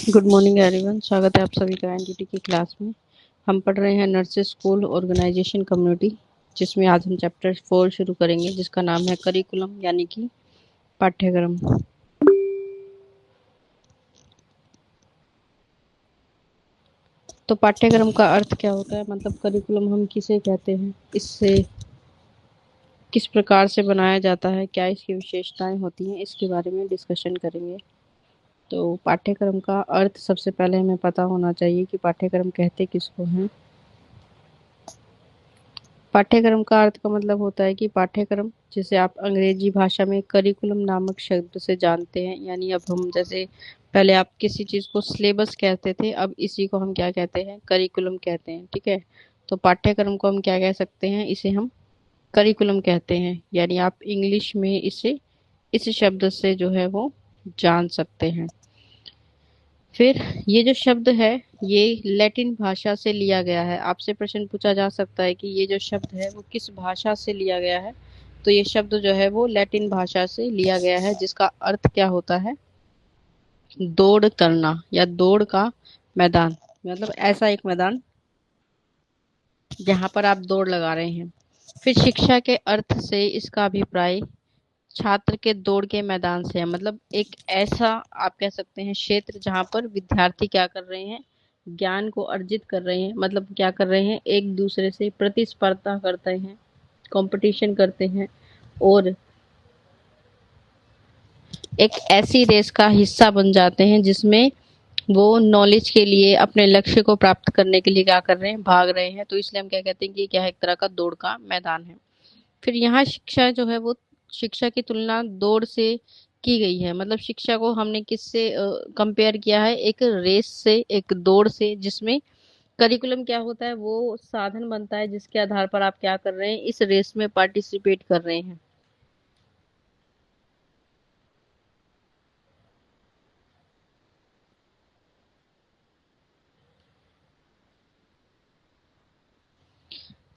Good morning everyone. स्वागत है आप सभी का एनडीटी की क्लास में। हम पढ़ रहे हैं नर्सेस स्कूल ऑर्गेनाइजेशन कम्युनिटी, जिसमें आज हम चैप्टर 4 शुरू करेंगे, जिसका नाम है करिकुलम यानी कि पाठ्यक्रम। तो पाठ्यक्रम का अर्थ क्या होता है, मतलब करिकुलम हम किसे कहते हैं, इससे किस प्रकार से बनाया जाता है, क्या इसकी विशेषताएं होती हैं, इसके बारे में डिस्कशन करेंगे। तो पाठ्यक्रम का अर्थ सबसे पहले हमें पता होना चाहिए कि पाठ्यक्रम कहते किसको हैं। पाठ्यक्रम का अर्थ का मतलब होता है कि पाठ्यक्रम, जिसे आप अंग्रेजी भाषा में करिकुलम नामक शब्द से जानते हैं, यानी अब हम जैसे पहले आप किसी चीज को सिलेबस कहते थे, अब इसी को हम क्या कहते हैं, करिकुलम कहते हैं। ठीक है, तो पाठ्यक्रम को हम क्या कह सकते हैं, इसे हम करिकुलम कहते हैं, यानी आप इंग्लिश में इसे इस शब्द से जो है वो जान सकते हैं। फिर ये जो शब्द है, ये लैटिन भाषा से लिया गया है। आपसे प्रश्न पूछा जा सकता है कि ये जो शब्द है वो किस भाषा से लिया गया है। तो ये शब्द जो है वो लैटिन भाषा से लिया गया है, जिसका अर्थ क्या होता है, दौड़ करना या दौड़ का मैदान। मतलब ऐसा एक मैदान जहां पर आप दौड़ लगा रहे हैं। फिर शिक्षा के अर्थ से इसका अभिप्राय छात्र के दौड़ के मैदान से है। मतलब एक ऐसा आप कह सकते हैं क्षेत्र जहां पर विद्यार्थी क्या कर रहे हैं, ज्ञान को अर्जित कर रहे हैं। मतलब क्या कर रहे हैं, एक दूसरे से प्रतिस्पर्धा करते हैं, कंपटीशन करते हैं, और एक ऐसी रेस का हिस्सा बन जाते हैं जिसमें वो नॉलेज के लिए, अपने लक्ष्य को प्राप्त करने के लिए क्या कर रहे हैं, भाग रहे हैं। तो इसलिए हम क्या कहते हैं कि क्या है, एक तरह का दौड़ का मैदान है। फिर यहाँ शिक्षा जो है वो, शिक्षा की तुलना दौड़ से की गई है। मतलब शिक्षा को हमने किससे कंपेयर किया है, एक रेस से, एक दौड़ से, जिसमें करिकुलम क्या होता है, वो साधन बनता है जिसके आधार पर आप क्या कर रहे हैं, इस रेस में पार्टिसिपेट कर रहे हैं।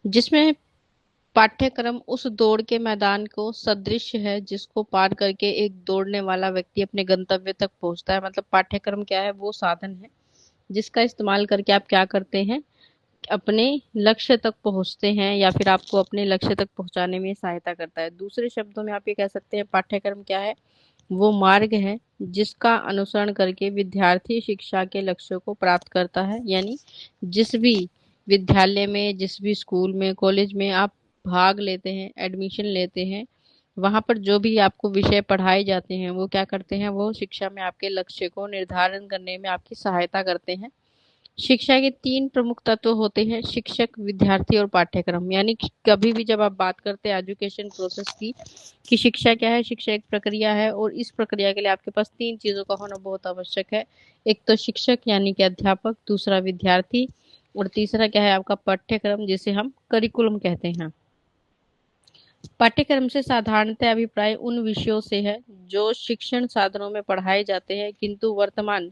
जिसमें पाठ्यक्रम उस दौड़ के मैदान को सदृश है जिसको पार करके एक दौड़ने वाला व्यक्ति अपने गंतव्य तक पहुंचता है। मतलब पाठ्यक्रम क्या है, वो साधन है जिसका इस्तेमाल करके आप क्या करते हैं, अपने लक्ष्य तक पहुंचते हैं, या फिर आपको अपने लक्ष्य तक पहुंचाने में सहायता करता है। दूसरे शब्दों में आप ये कह सकते हैं, पाठ्यक्रम क्या है, वो मार्ग है जिसका अनुसरण करके विद्यार्थी शिक्षा के लक्ष्यों को प्राप्त करता है। यानी जिस भी विद्यालय में, जिस भी स्कूल में, कॉलेज में आप भाग लेते हैं, एडमिशन लेते हैं, वहां पर जो भी आपको विषय पढ़ाए जाते हैं वो क्या करते हैं, वो शिक्षा में आपके लक्ष्य को निर्धारण करने में आपकी सहायता करते हैं। शिक्षा के 3 प्रमुख तत्व होते हैं, शिक्षक, विद्यार्थी और पाठ्यक्रम। यानी कि कभी भी जब आप बात करते हैं एजुकेशन प्रोसेस की, कि शिक्षा क्या है, शिक्षा एक प्रक्रिया है, और इस प्रक्रिया के लिए आपके पास 3 चीजों का होना बहुत आवश्यक है। एक तो शिक्षक यानी कि अध्यापक, दूसरा विद्यार्थी, और तीसरा क्या है, आपका पाठ्यक्रम, जिसे हम करिकुलम कहते हैं। पाठ्यक्रम से साधारणतः अभिप्राय उन विषयों से है जो शिक्षण साधनों में पढ़ाए जाते हैं, किंतु वर्तमान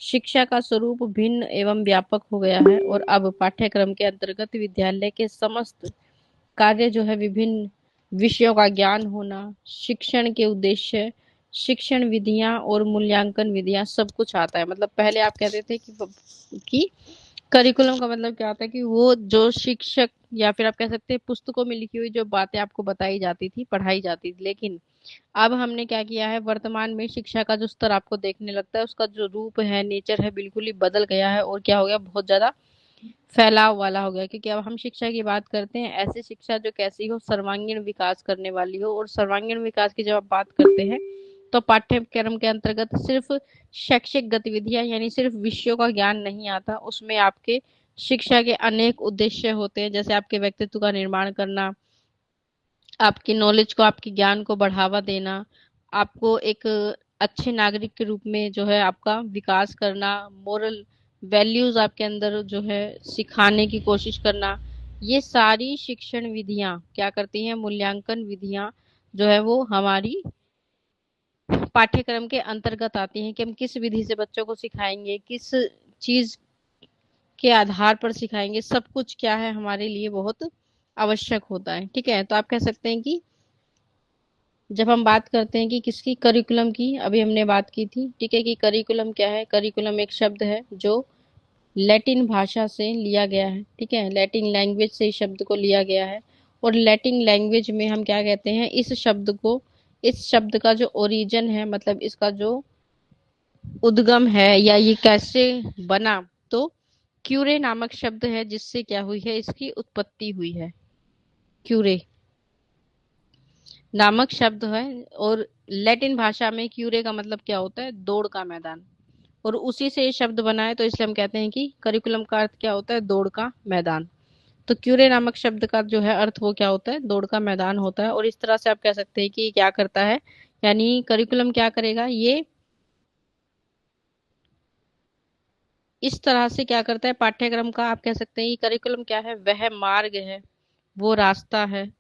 शिक्षा का स्वरूप भिन्न एवं व्यापक हो गया है, और अब पाठ्यक्रम के अंतर्गत विद्यालय के समस्त कार्य जो है, विभिन्न विषयों का ज्ञान होना, शिक्षण के उद्देश्य, शिक्षण विधियां और मूल्यांकन विधियां, सब कुछ आता है। मतलब पहले आप कहते थे कि करिकुलम का मतलब क्या होता है, कि वो जो शिक्षक, या फिर आप कह सकते हैं पुस्तकों में लिखी हुई जो बातें आपको बताई जाती थी, पढ़ाई जाती थी। लेकिन अब हमने क्या किया है, वर्तमान में शिक्षा का जो स्तर आपको देखने लगता है, उसका जो रूप है, नेचर है, बिल्कुल ही बदल गया है, और क्या हो गया, बहुत ज्यादा फैलाव वाला हो गया। क्योंकि अब हम शिक्षा की बात करते हैं, ऐसी शिक्षा जो कैसी हो, सर्वांगीण विकास करने वाली हो। और सर्वांगीण विकास की जब आप बात करते हैं, तो पाठ्यक्रम के अंतर्गत सिर्फ शैक्षिक गतिविधियां, यानी सिर्फ विषयों का ज्ञान नहीं आता, उसमें आपके शिक्षा के अनेक उद्देश्य होते हैं। जैसे आपके व्यक्तित्व का निर्माण करना, आपकी नॉलेज को, आपके ज्ञान को बढ़ावा देना, आपको एक अच्छे नागरिक के रूप में जो है आपका विकास करना, मोरल वैल्यूज आपके अंदर जो है सिखाने की कोशिश करना। ये सारी शिक्षण विधियां क्या करती हैं, मूल्यांकन विधियां जो है वो हमारी पाठ्यक्रम के अंतर्गत आती हैं, कि हम किस विधि से बच्चों को सिखाएंगे, किस चीज के आधार पर सिखाएंगे, सब कुछ क्या है, हमारे लिए बहुत आवश्यक होता है। ठीक है, तो आप कह सकते हैं कि जब हम बात करते हैं कि किसकी, करिकुलम की, अभी हमने बात की थी, ठीक है, कि करिकुलम क्या है। करिकुलम एक शब्द है जो लैटिन भाषा से लिया गया है, ठीक है, लैटिन लैंग्वेज से इस शब्द को लिया गया है। और लैटिन लैंग्वेज में हम क्या कहते हैं, इस शब्द को, इस शब्द का जो ओरिजिन है, मतलब इसका जो उद्गम है या ये कैसे बना, तो क्यूरे नामक शब्द है जिससे क्या हुई है, इसकी उत्पत्ति हुई है। क्यूरे नामक शब्द है। और लैटिन भाषा में क्यूरे का मतलब क्या होता है, दौड़ का मैदान। और उसी से ये शब्द बना है, तो इसलिए हम कहते हैं कि करिकुलम का अर्थ क्या होता है, दौड़ का मैदान। तो क्यूरे नामक शब्द का जो है अर्थ वो क्या होता है, दौड़ का मैदान होता है। और इस तरह से आप कह सकते हैं कि ये क्या करता है, यानी करिकुलम क्या करेगा, ये इस तरह से क्या करता है, पाठ्यक्रम का आप कह सकते हैं कि करिकुलम क्या है, वह मार्ग है, वो रास्ता है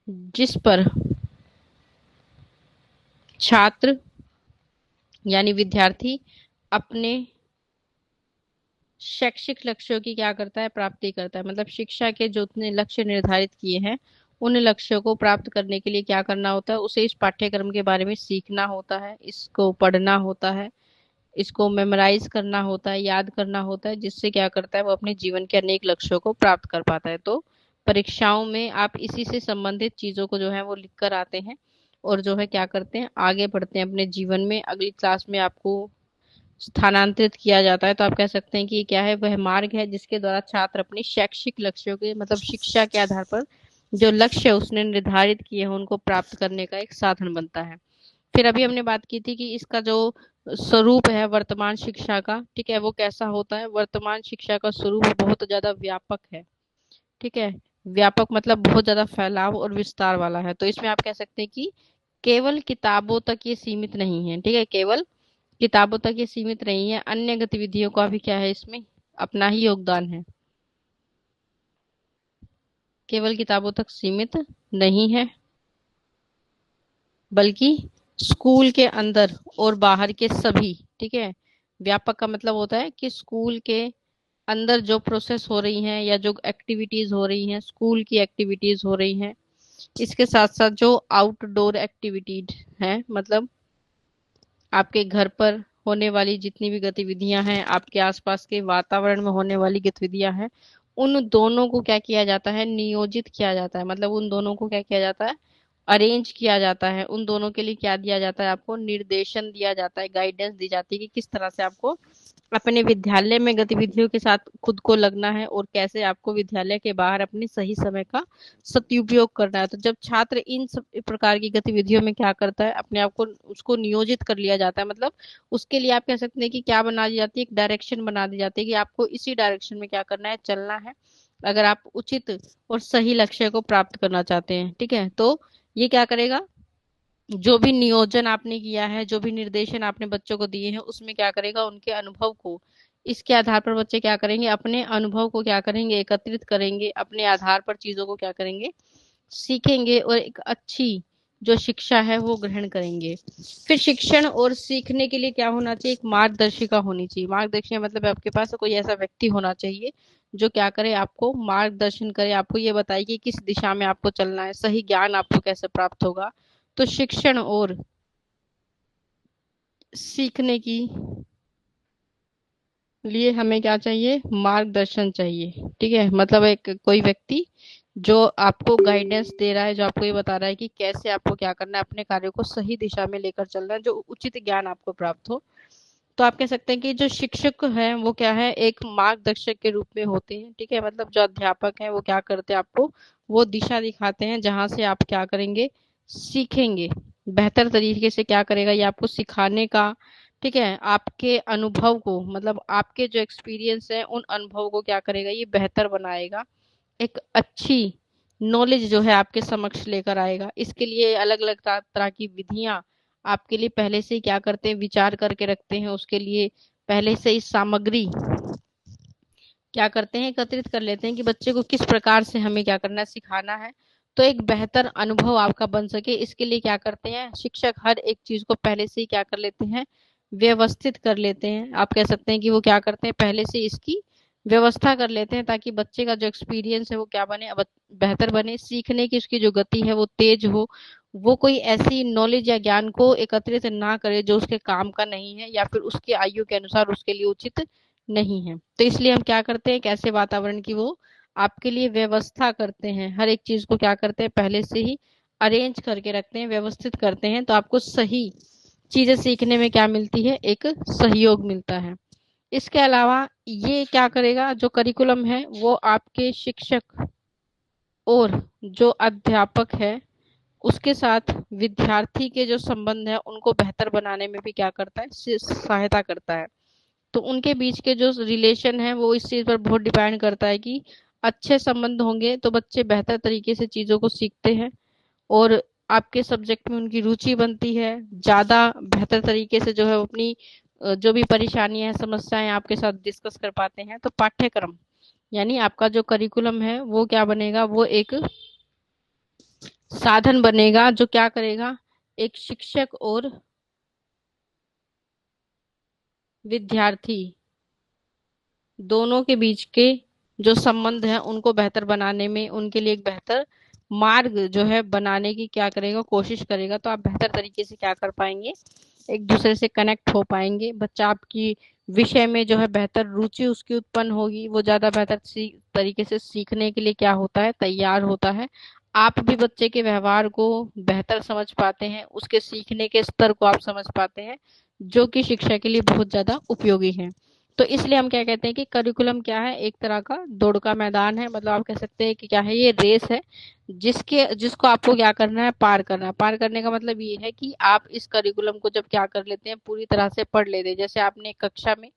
जिस पर छात्र यानी विद्यार्थी अपने शैक्षिक लक्ष्यों की क्या करता है, प्राप्ति करता है। मतलब शिक्षा के जो उतने लक्ष्य निर्धारित किए हैं, उन लक्ष्यों को प्राप्त करने के लिए क्या करना होता है, उसे इस पाठ्यक्रम के बारे में सीखना होता है, इसको पढ़ना होता है, इसको मेमोराइज करना होता है, याद करना होता है, जिससे क्या करता है, वो अपने जीवन के अनेक लक्ष्यों को प्राप्त कर पाता है। तो परीक्षाओं में आप इसी से संबंधित चीजों को जो है वो लिख कर आते हैं, और जो है क्या करते हैं, आगे बढ़ते हैं अपने जीवन में। अगली क्लास में आपको स्थानांतरित किया जाता है। तो आप कह सकते हैं कि ये क्या है, वह मार्ग है जिसके द्वारा छात्र अपनी शैक्षिक लक्ष्यों के, मतलब शिक्षा के आधार पर जो लक्ष्य उसने निर्धारित किए हैं उनको प्राप्त करने का एक साधन बनता है। फिर अभी हमने बात की थी कि इसका जो स्वरूप है वर्तमान शिक्षा का, ठीक है, वो कैसा होता है। वर्तमान शिक्षा का स्वरूप बहुत ज्यादा व्यापक है, ठीक है, व्यापक मतलब बहुत ज्यादा फैलाव और विस्तार वाला है। तो इसमें आप कह सकते हैं कि केवल किताबों तक ये सीमित नहीं है, ठीक है, केवल किताबों तक ये सीमित नहीं है, अन्य गतिविधियों का भी क्या है, इसमें अपना ही योगदान है। केवल किताबों तक सीमित नहीं है, बल्कि स्कूल के अंदर और बाहर के सभी, ठीक है, व्यापक का मतलब होता है कि स्कूल के अंदर जो प्रोसेस हो रही हैं या जो एक्टिविटीज हो रही हैं, स्कूल की एक्टिविटीज हो रही हैं, इसके साथ साथ जो आउटडोर एक्टिविटीज हैं, मतलब आपके घर पर होने वाली जितनी भी गतिविधियां हैं, आपके आसपास के वातावरण में होने वाली गतिविधियां हैं, उन दोनों को क्या किया जाता है, नियोजित किया जाता है। मतलब उन दोनों को क्या किया जाता है, अरेंज किया जाता है। उन दोनों के लिए क्या दिया जाता है, आपको निर्देशन दिया जाता है, गाइडेंस दी जाती है कि किस तरह से आपको अपने विद्यालय में गतिविधियों के साथ खुद को लगना है, और कैसे आपको विद्यालय के बाहर अपने सही समय का सदुपयोग करना है। तो जब छात्र इन सब प्रकार की गतिविधियों में क्या करता है, अपने आप को उसको नियोजित कर लिया जाता है, मतलब उसके लिए आप कह सकते हैं कि क्या बना दी जाती है, एक डायरेक्शन बना दी जाती है कि आपको इसी डायरेक्शन में क्या करना है, चलना है, अगर आप उचित और सही लक्ष्य को प्राप्त करना चाहते हैं, ठीक है। तो ये क्या करेगा, जो भी नियोजन आपने किया है, जो भी निर्देशन आपने बच्चों को दिए हैं, उसमें क्या करेगा, उनके अनुभव को, इसके आधार पर बच्चे क्या करेंगे, अपने अनुभव को क्या करेंगे, एकत्रित करेंगे, अपने आधार पर चीजों को क्या करेंगे, सीखेंगे, और एक अच्छी जो शिक्षा है वो ग्रहण करेंगे। फिर शिक्षण और सीखने के लिए क्या होना चाहिए, एक मार्गदर्शिका होनी चाहिए। मार्गदर्शिका मतलब आपके पास कोई ऐसा व्यक्ति होना चाहिए जो क्या करे, आपको मार्गदर्शन करे, आपको ये बताए कि किस दिशा में आपको चलना है, सही ज्ञान आपको कैसे प्राप्त होगा। तो शिक्षण और सीखने की लिए हमें क्या चाहिए, मार्गदर्शन चाहिए, ठीक है। मतलब एक कोई व्यक्ति जो आपको गाइडेंस दे रहा है, जो आपको ये बता रहा है कि कैसे आपको क्या करना है, अपने कार्यों को सही दिशा में लेकर चलना है, जो उचित ज्ञान आपको प्राप्त हो। तो आप कह सकते हैं कि जो शिक्षक हैं वो क्या है, एक मार्गदर्शक के रूप में होते हैं, ठीक है। मतलब जो अध्यापक हैं वो क्या करते हैं, आपको वो दिशा दिखाते हैं जहां से आप क्या करेंगे, सीखेंगे बेहतर तरीके से, क्या करेगा, ये आपको सिखाने का, ठीक है, आपके अनुभव को, मतलब आपके जो एक्सपीरियंस है उन अनुभव को क्या करेगा, ये बेहतर बनाएगा, एक अच्छी नॉलेज जो है आपके समक्ष लेकर आएगा। इसके लिए अलग अलग तरह की विधियां आपके लिए पहले से ही क्या करते हैं, विचार करके रखते हैं। उसके लिए पहले से ही सामग्री क्या करते हैं, एकत्रित कर लेते हैं कि बच्चे को किस प्रकार से हमें क्या करना है, सिखाना है, तो एक बेहतर अनुभव आपका बन सके। इसके लिए क्या करते हैं, शिक्षक हर एक चीज को पहले से ही क्या कर लेते हैं, व्यवस्थित कर लेते हैं। आप कह सकते हैं कि वो क्या करते हैं, पहले से इसकी व्यवस्था कर लेते हैं ताकि बच्चे का जो एक्सपीरियंस है वो क्या बने, बेहतर बने, सीखने की उसकी जो गति है वो तेज हो, वो कोई ऐसी नॉलेज या ज्ञान को एकत्रित ना करे जो उसके काम का नहीं है या फिर उसकी आयु के अनुसार उसके लिए उचित नहीं है। तो इसलिए हम क्या करते हैं, एक ऐसे वातावरण की वो आपके लिए व्यवस्था करते हैं, हर एक चीज को क्या करते हैं पहले से ही अरेंज करके रखते हैं, व्यवस्थित करते हैं, तो आपको सही चीजें सीखने में क्या मिलती है, एक सहयोग मिलता है। इसके अलावा ये क्या करेगा, जो करिकुलम है वो आपके शिक्षक और जो अध्यापक है उसके साथ विद्यार्थी के जो संबंध है उनको बेहतर बनाने में भी क्या करता है, सहायता करता है। तो उनके बीच के जो रिलेशन है वो इस चीज पर बहुत डिपेंड करता है कि अच्छे संबंध होंगे तो बच्चे बेहतर तरीके से चीजों को सीखते हैं और आपके सब्जेक्ट में उनकी रुचि बनती है, ज्यादा बेहतर तरीके से जो है अपनी जो भी परेशानियां हैं, समस्याएं आपके साथ डिस्कस कर पाते हैं। तो पाठ्यक्रम यानी आपका जो करिकुलम है वो क्या बनेगा, वो एक साधन बनेगा जो क्या करेगा, एक शिक्षक और विद्यार्थी दोनों के बीच के जो संबंध है उनको बेहतर बनाने में, उनके लिए एक बेहतर मार्ग जो है बनाने की क्या करेगा, कोशिश करेगा। तो आप बेहतर तरीके से क्या कर पाएंगे, एक दूसरे से कनेक्ट हो पाएंगे, बच्चा आपकी विषय में जो है बेहतर रुचि उसकी उत्पन्न होगी, वो ज्यादा बेहतर तरीके से सीखने के लिए क्या होता है, तैयार होता है। आप भी बच्चे के व्यवहार को बेहतर समझ पाते हैं, उसके सीखने के स्तर को आप समझ पाते हैं, जो कि शिक्षा के लिए बहुत ज्यादा उपयोगी है। तो इसलिए हम क्या कहते हैं कि करिकुलम क्या है, एक तरह का दौड़ का मैदान है, मतलब आप कह सकते हैं कि क्या है, ये रेस है जिसको आपको क्या करना है, पार करना है। पार करने का मतलब ये है कि आप इस करिकुलम को जब क्या कर लेते हैं, पूरी तरह से पढ़ लेते हैं, जैसे आपने कक्षा में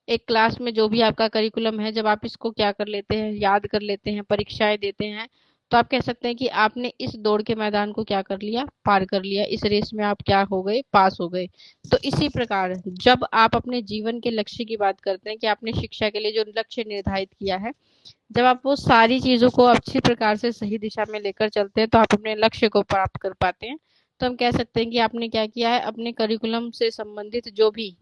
एक क्लास में जो भी आपका करिकुलम है, जब आप इसको क्या कर लेते हैं, याद कर लेते हैं, परीक्षाएं देते हैं, तो आप कह सकते हैं कि आपने इस दौड़ के मैदान को क्या कर लिया, पार कर लिया, इस रेस में आप क्या हो गए, पास हो गए। तो इसी प्रकार जब आप अपने जीवन के लक्ष्य की बात करते हैं कि आपने शिक्षा के लिए जो लक्ष्य निर्धारित किया है, जब आप वो सारी चीजों को अच्छी प्रकार से सही दिशा में लेकर चलते हैं तो आप अपने लक्ष्य को प्राप्त कर पाते हैं। तो हम कह सकते हैं कि आपने क्या किया है, अपने करिकुलम से संबंधित जो भी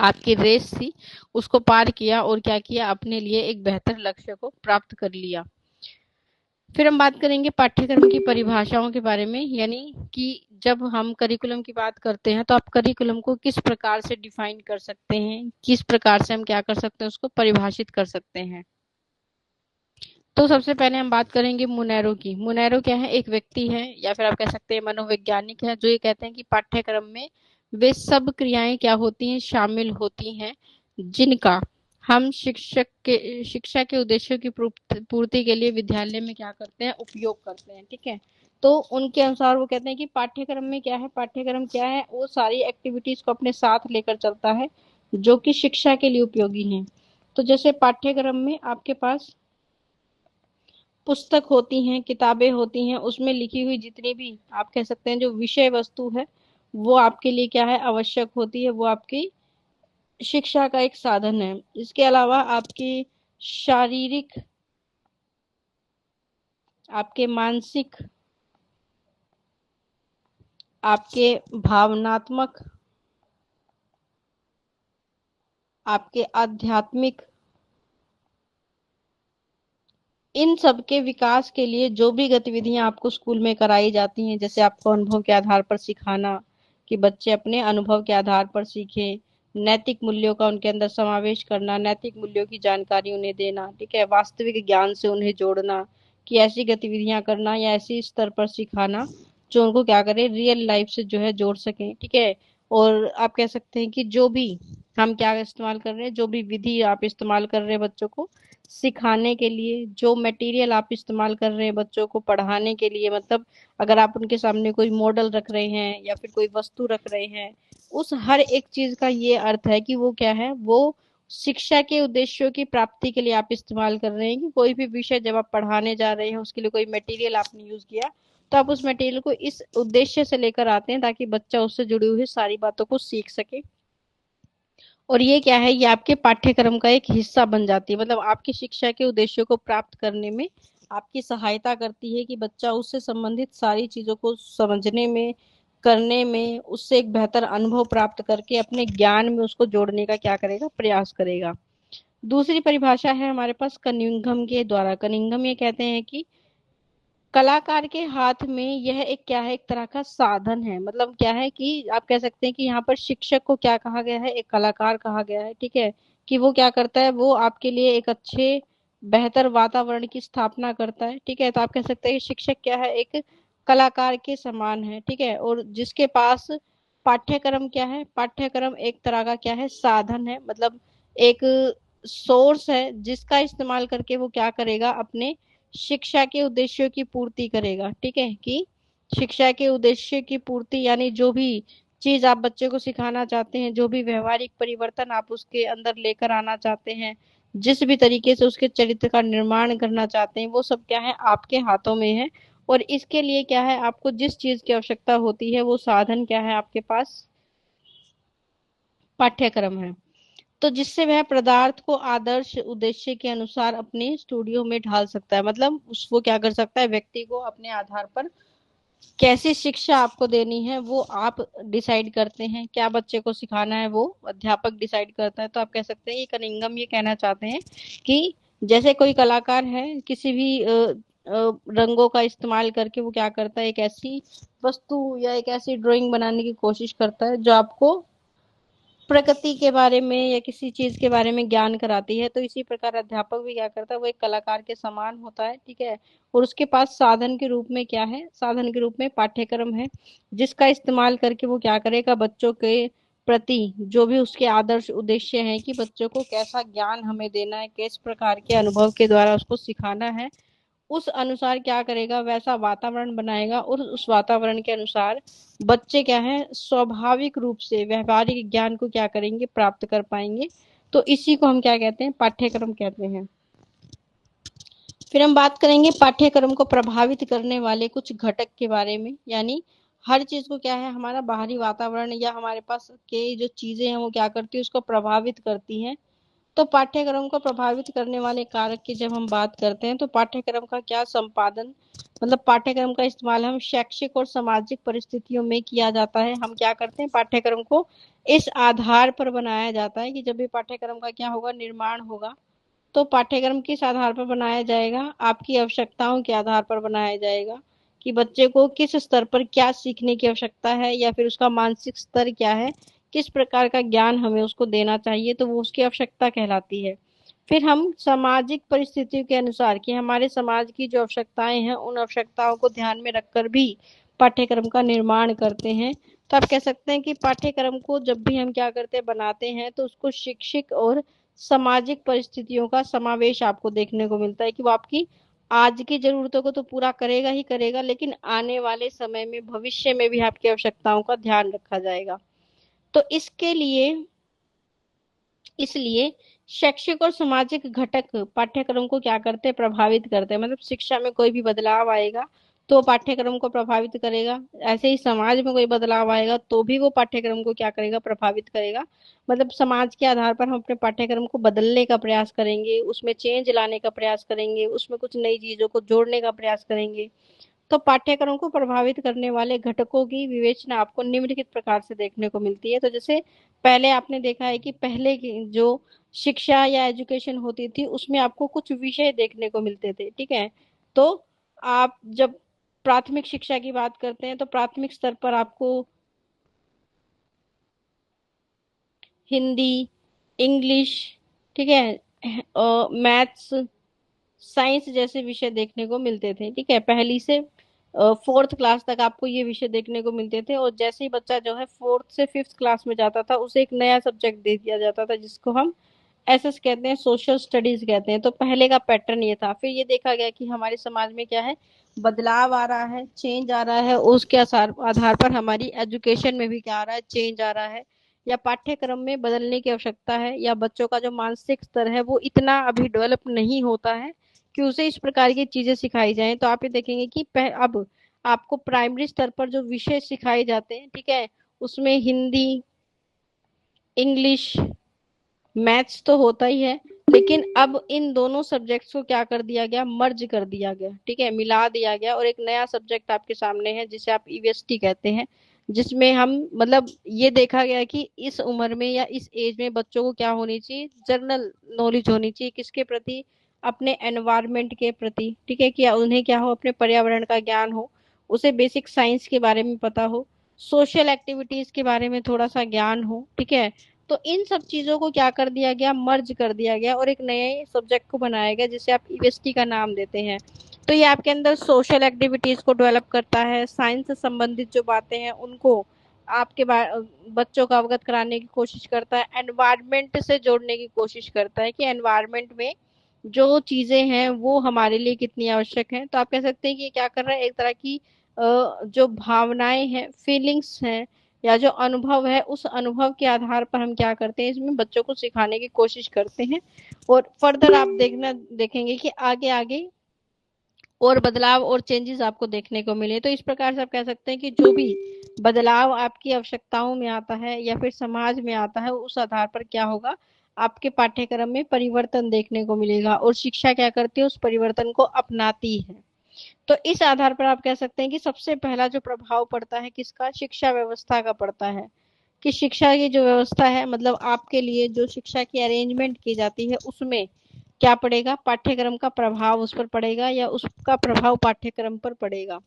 आपकी रेस थी उसको पार किया और क्या किया, अपने लिए एक बेहतर लक्ष्य को प्राप्त कर लिया। फिर हम बात करेंगे पाठ्यक्रम की परिभाषाओं के बारे में, यानी कि जब हम करिकुलम की बात करते हैं तो आप करिकुलम को किस प्रकार से डिफाइन कर सकते हैं, किस प्रकार से हम क्या कर सकते हैं, उसको परिभाषित कर सकते हैं। तो सबसे पहले हम बात करेंगे मुनेरो की। मुनेरो क्या है, एक व्यक्ति है या फिर आप कह सकते हैं मनोवैज्ञानिक है, जो ये कहते हैं कि पाठ्यक्रम में वे सब क्रियाएं क्या होती हैं, शामिल होती हैं जिनका हम शिक्षा के उद्देश्यों की पूर्ति के लिए विद्यालय में क्या करते हैं, उपयोग करते हैं। ठीक है, तो उनके अनुसार वो कहते हैं कि पाठ्यक्रम में क्या है, पाठ्यक्रम क्या है, वो सारी एक्टिविटीज को अपने साथ लेकर चलता है जो कि शिक्षा के लिए उपयोगी हैं। तो जैसे पाठ्यक्रम में आपके पास पुस्तक होती हैं, किताबें होती हैं, उसमें लिखी हुई जितनी भी आप कह सकते हैं जो विषय वस्तु है वो आपके लिए क्या है, आवश्यक होती है, वो आपकी शिक्षा का एक साधन है। इसके अलावा आपकी शारीरिक, आपके मानसिक, आपके भावनात्मक, आपके आध्यात्मिक, इन सब के विकास के लिए जो भी गतिविधियां आपको स्कूल में कराई जाती हैं, जैसे आपको अनुभव के आधार पर सिखाना कि बच्चे अपने अनुभव के आधार पर सीखें, नैतिक मूल्यों का उनके अंदर समावेश करना, नैतिक मूल्यों की जानकारी उन्हें देना, ठीक है, वास्तविक ज्ञान से उन्हें जोड़ना, कि ऐसी गतिविधियां करना या ऐसी स्तर पर सिखाना जो उनको क्या करे, रियल लाइफ से जो है जोड़ सकें। ठीक है, और आप कह सकते हैं कि जो भी हम क्या इस्तेमाल कर रहे हैं, जो भी विधि आप इस्तेमाल कर रहे हैं बच्चों को सिखाने के लिए, जो मटेरियल आप इस्तेमाल कर रहे हैं बच्चों को पढ़ाने के लिए, मतलब अगर आप उनके सामने कोई मॉडल रख रहे हैं या फिर कोई वस्तु रख रहे हैं, उस हर एक चीज का ये अर्थ है कि वो क्या है, वो शिक्षा के उद्देश्यों की प्राप्ति के लिए आप इस्तेमाल कर रहे हैं। कि कोई भी विषय जब आप पढ़ाने जा रहे हैं उसके लिए कोई मटेरियल आपने यूज किया, तो आप उस मटेरियल को इस उद्देश्य से लेकर आते हैं ताकि बच्चा उससे जुड़ी हुई सारी बातों को सीख सके। और ये क्या है, ये आपके पाठ्यक्रम का एक हिस्सा बन जाती है, मतलब आपकी शिक्षा के उद्देश्यों को प्राप्त करने में आपकी सहायता करती है कि बच्चा उससे संबंधित सारी चीजों को समझने में, करने में, उससे एक बेहतर अनुभव प्राप्त करके अपने ज्ञान में उसको जोड़ने का क्या करेगा, प्रयास करेगा। दूसरी परिभाषा है हमारे पास कनिंघम के द्वारा। कनिंघम ये कहते हैं कि कलाकार के हाथ में यह एक क्या है, एक तरह का साधन है। मतलब क्या है कि आप कह सकते हैं कि यहाँ पर शिक्षक को क्या कहा गया है, एक कलाकार कहा गया है। ठीक है, कि वो क्या करता है, वो आपके लिए एक अच्छे बेहतर वातावरण की स्थापना करता है। ठीक है, तो आप कह सकते हैं कि शिक्षक क्या है, एक कलाकार के समान है। ठीक है, और जिसके पास पाठ्यक्रम क्या है, पाठ्यक्रम एक तरह का क्या है, साधन है। मतलब एक सोर्स है जिसका इस्तेमाल करके वो क्या करेगा, अपने शिक्षा के उद्देश्यों की पूर्ति करेगा। ठीक है, कि शिक्षा के उद्देश्य की पूर्ति यानी जो भी चीज आप बच्चे को सिखाना चाहते हैं, जो भी व्यवहारिक परिवर्तन आप उसके अंदर लेकर आना चाहते हैं, जिस भी तरीके से उसके चरित्र का निर्माण करना चाहते हैं, वो सब क्या है, आपके हाथों में है। और इसके लिए क्या है, आपको जिस चीज की आवश्यकता होती है वो साधन क्या है आपके पास, पाठ्यक्रम है। तो जिससे वह पदार्थ को आदर्श उद्देश्य के अनुसार अपने स्टूडियो में ढाल सकता है। मतलब उस वो क्या कर सकता है, व्यक्ति को अपने आधार पर कैसी शिक्षा आपको देनी है वो आप डिसाइड करते हैं, क्या बच्चे को सिखाना है वो अध्यापक डिसाइड करता है। तो आप कह सकते हैं कि कनिंघम ये कहना चाहते हैं कि जैसे कोई कलाकार है, किसी भी रंगों का इस्तेमाल करके वो क्या करता है, एक ऐसी वस्तु या एक ऐसी ड्राइंग बनाने की कोशिश करता है जो आपको प्रकृति के बारे में या किसी चीज के बारे में ज्ञान कराती है। तो इसी प्रकार अध्यापक भी क्या करता है, वो एक कलाकार के समान होता है। ठीक है, और उसके पास साधन के रूप में क्या है, साधन के रूप में पाठ्यक्रम है, जिसका इस्तेमाल करके वो क्या करेगा, बच्चों के प्रति जो भी उसके आदर्श उद्देश्य हैं कि बच्चों को कैसा ज्ञान हमें देना है, किस प्रकार के अनुभव के द्वारा उसको सिखाना है, उस अनुसार क्या करेगा, वैसा वातावरण बनाएगा। और उस वातावरण के अनुसार बच्चे क्या है, स्वाभाविक रूप से व्यवहारिक ज्ञान को क्या करेंगे, प्राप्त कर पाएंगे। तो इसी को हम क्या कहते हैं, पाठ्यक्रम कहते हैं। फिर हम बात करेंगे पाठ्यक्रम को प्रभावित करने वाले कुछ घटक के बारे में। यानी हर चीज को क्या है, हमारा बाहरी वातावरण या हमारे पास के जो चीजें हैं वो क्या करती है, उसको प्रभावित करती हैं। तो पाठ्यक्रम को प्रभावित करने वाले कारक की जब हम बात करते हैं, तो पाठ्यक्रम का क्या संपादन, मतलब पाठ्यक्रम का इस्तेमाल हम शैक्षिक और सामाजिक परिस्थितियों में किया जाता है। हम क्या करते हैं, पाठ्यक्रम को इस आधार पर बनाया जाता है कि जब भी पाठ्यक्रम का क्या होगा, निर्माण होगा, तो पाठ्यक्रम किस आधार पर बनाया जाएगा, आपकी आवश्यकताओं के आधार पर बनाया जाएगा कि बच्चे को किस स्तर पर क्या सीखने की आवश्यकता है या फिर उसका मानसिक स्तर क्या है, किस प्रकार का ज्ञान हमें उसको देना चाहिए, तो वो उसकी आवश्यकता कहलाती है। फिर हम सामाजिक परिस्थितियों के अनुसार कि हमारे समाज की जो आवश्यकताएं हैं, उन आवश्यकताओं को ध्यान में रखकर भी पाठ्यक्रम का निर्माण करते हैं। तो आप कह सकते हैं कि पाठ्यक्रम को जब भी हम क्या करते हैं, बनाते हैं, तो उसको शैक्षिक और सामाजिक परिस्थितियों का समावेश आपको देखने को मिलता है कि वो आपकी आज की जरूरतों को तो पूरा करेगा ही करेगा, लेकिन आने वाले समय में भविष्य में भी आपकी आवश्यकताओं का ध्यान रखा जाएगा। तो इसके लिए इसलिए शैक्षिक और सामाजिक घटक पाठ्यक्रम को क्या करते हैं, प्रभावित करते हैं। मतलब शिक्षा में कोई भी बदलाव आएगा तो पाठ्यक्रम को प्रभावित करेगा, ऐसे ही समाज में कोई बदलाव आएगा तो भी वो पाठ्यक्रम को क्या करेगा, प्रभावित करेगा। मतलब समाज के आधार पर हम अपने पाठ्यक्रम को बदलने का प्रयास करेंगे, उसमें चेंज लाने का प्रयास करेंगे, उसमें कुछ नई चीजों को जोड़ने का प्रयास करेंगे। तो पाठ्यक्रम को प्रभावित करने वाले घटकों की विवेचना आपको निम्नलिखित प्रकार से देखने को मिलती है। तो जैसे पहले आपने देखा है कि पहले की जो शिक्षा या एजुकेशन होती थी उसमें आपको कुछ विषय देखने को मिलते थे। ठीक है, तो आप जब प्राथमिक शिक्षा की बात करते हैं तो प्राथमिक स्तर पर आपको हिंदी, इंग्लिश, ठीक है, मैथ्स, साइंस जैसे विषय देखने को मिलते थे। ठीक है, पहली से फोर्थ क्लास तक आपको ये विषय देखने को मिलते थे। और जैसे ही बच्चा जो है फोर्थ से फिफ्थ क्लास में जाता था, उसे एक नया सब्जेक्ट दे दिया जाता था जिसको हम एसएस कहते हैं, सोशल स्टडीज कहते हैं। तो पहले का पैटर्न ये था। फिर ये देखा गया कि हमारे समाज में क्या है, बदलाव आ रहा है, चेंज आ रहा है, उसके आधार पर हमारी एजुकेशन में भी क्या आ रहा है, चेंज आ रहा है, या पाठ्यक्रम में बदलने की आवश्यकता है, या बच्चों का जो मानसिक स्तर है वो इतना अभी डेवलप नहीं होता है कि उसे इस प्रकार की चीजें सिखाई जाएं। तो आप ये देखेंगे कि अब आपको प्राइमरी स्तर पर जो विषय सिखाए जाते हैं, ठीक है, उसमें हिंदी, इंग्लिश, मैथ्स तो होता ही है, लेकिन अब इन दोनों सब्जेक्ट्स को क्या कर दिया गया, मर्ज कर दिया गया। ठीक है, मिला दिया गया और एक नया सब्जेक्ट आपके सामने है जिसे आप ईवीएसटी कहते हैं, जिसमें हम मतलब ये देखा गया कि इस उम्र में या इस एज में बच्चों को क्या होनी चाहिए, जनरल नॉलेज होनी चाहिए किसके प्रति, अपने एनवायरनमेंट के प्रति, ठीक है, कि उन्हें क्या हो, अपने पर्यावरण का ज्ञान हो, उसे बेसिक साइंस के बारे में पता हो, सोशल एक्टिविटीज के बारे में थोड़ा सा ज्ञान हो, ठीक है। तो इन सब चीजों को क्या कर दिया गया, मर्ज कर दिया गया और एक नए सब्जेक्ट को बनाया गया जिसे आप ईवीएसटी का नाम देते हैं। तो ये आपके अंदर सोशल एक्टिविटीज को डेवलप करता है, साइंस से संबंधित जो बातें हैं उनको आपके बच्चों को अवगत कराने की कोशिश करता है, एनवायरनमेंट से जोड़ने की कोशिश करता है कि एनवायरनमेंट में जो चीजें हैं वो हमारे लिए कितनी आवश्यक हैं। तो आप कह सकते हैं कि ये क्या कर रहा है, एक तरह की जो भावनाएं हैं, फीलिंग्स हैं, या जो अनुभव है, उस अनुभव के आधार पर हम क्या करते हैं, इसमें बच्चों को सिखाने की कोशिश करते हैं। और फर्दर आप देखेंगे कि आगे आगे और बदलाव और चेंजेस आपको देखने को मिले। तो इस प्रकार से आप कह सकते हैं कि जो भी बदलाव आपकी आवश्यकताओं में आता है या फिर समाज में आता है, उस आधार पर क्या होगा, आपके पाठ्यक्रम में परिवर्तन देखने को मिलेगा और शिक्षा क्या करती है, उस परिवर्तन को अपनाती है। तो इस आधार पर आप कह सकते हैं कि सबसे पहला जो प्रभाव पड़ता है किसका, शिक्षा व्यवस्था का पड़ता है। कि शिक्षा की जो व्यवस्था है, मतलब आपके लिए जो शिक्षा की अरेंजमेंट की जाती है, उसमें क्या पड़ेगा, पाठ्यक्रम का प्रभाव उस पर पड़ेगा या उसका प्रभाव पाठ्यक्रम पर पड़ेगा।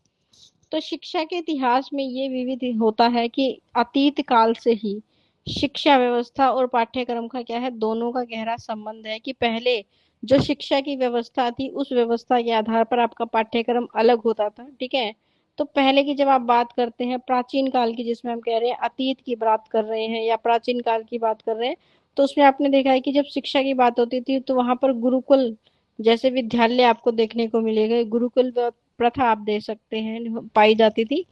तो शिक्षा के इतिहास में ये विविध होता है कि अतीत काल से ही शिक्षा व्यवस्था और पाठ्यक्रम का क्या है, दोनों का गहरा संबंध है। कि पहले जो शिक्षा की व्यवस्था थी, उस व्यवस्था के आधार पर आपका पाठ्यक्रम अलग होता था, ठीक है। तो पहले की जब आप बात करते हैं प्राचीन काल की, जिसमें हम कह रहे हैं अतीत की बात कर रहे हैं या प्राचीन काल की बात कर रहे हैं, तो उसमें आपने देखा है कि जब शिक्षा की बात होती थी तो वहां पर गुरुकुल जैसे विद्यालय आपको देखने को मिलेगा, गुरुकुल प्रथा आप दे सकते हैं पाई जाती थी,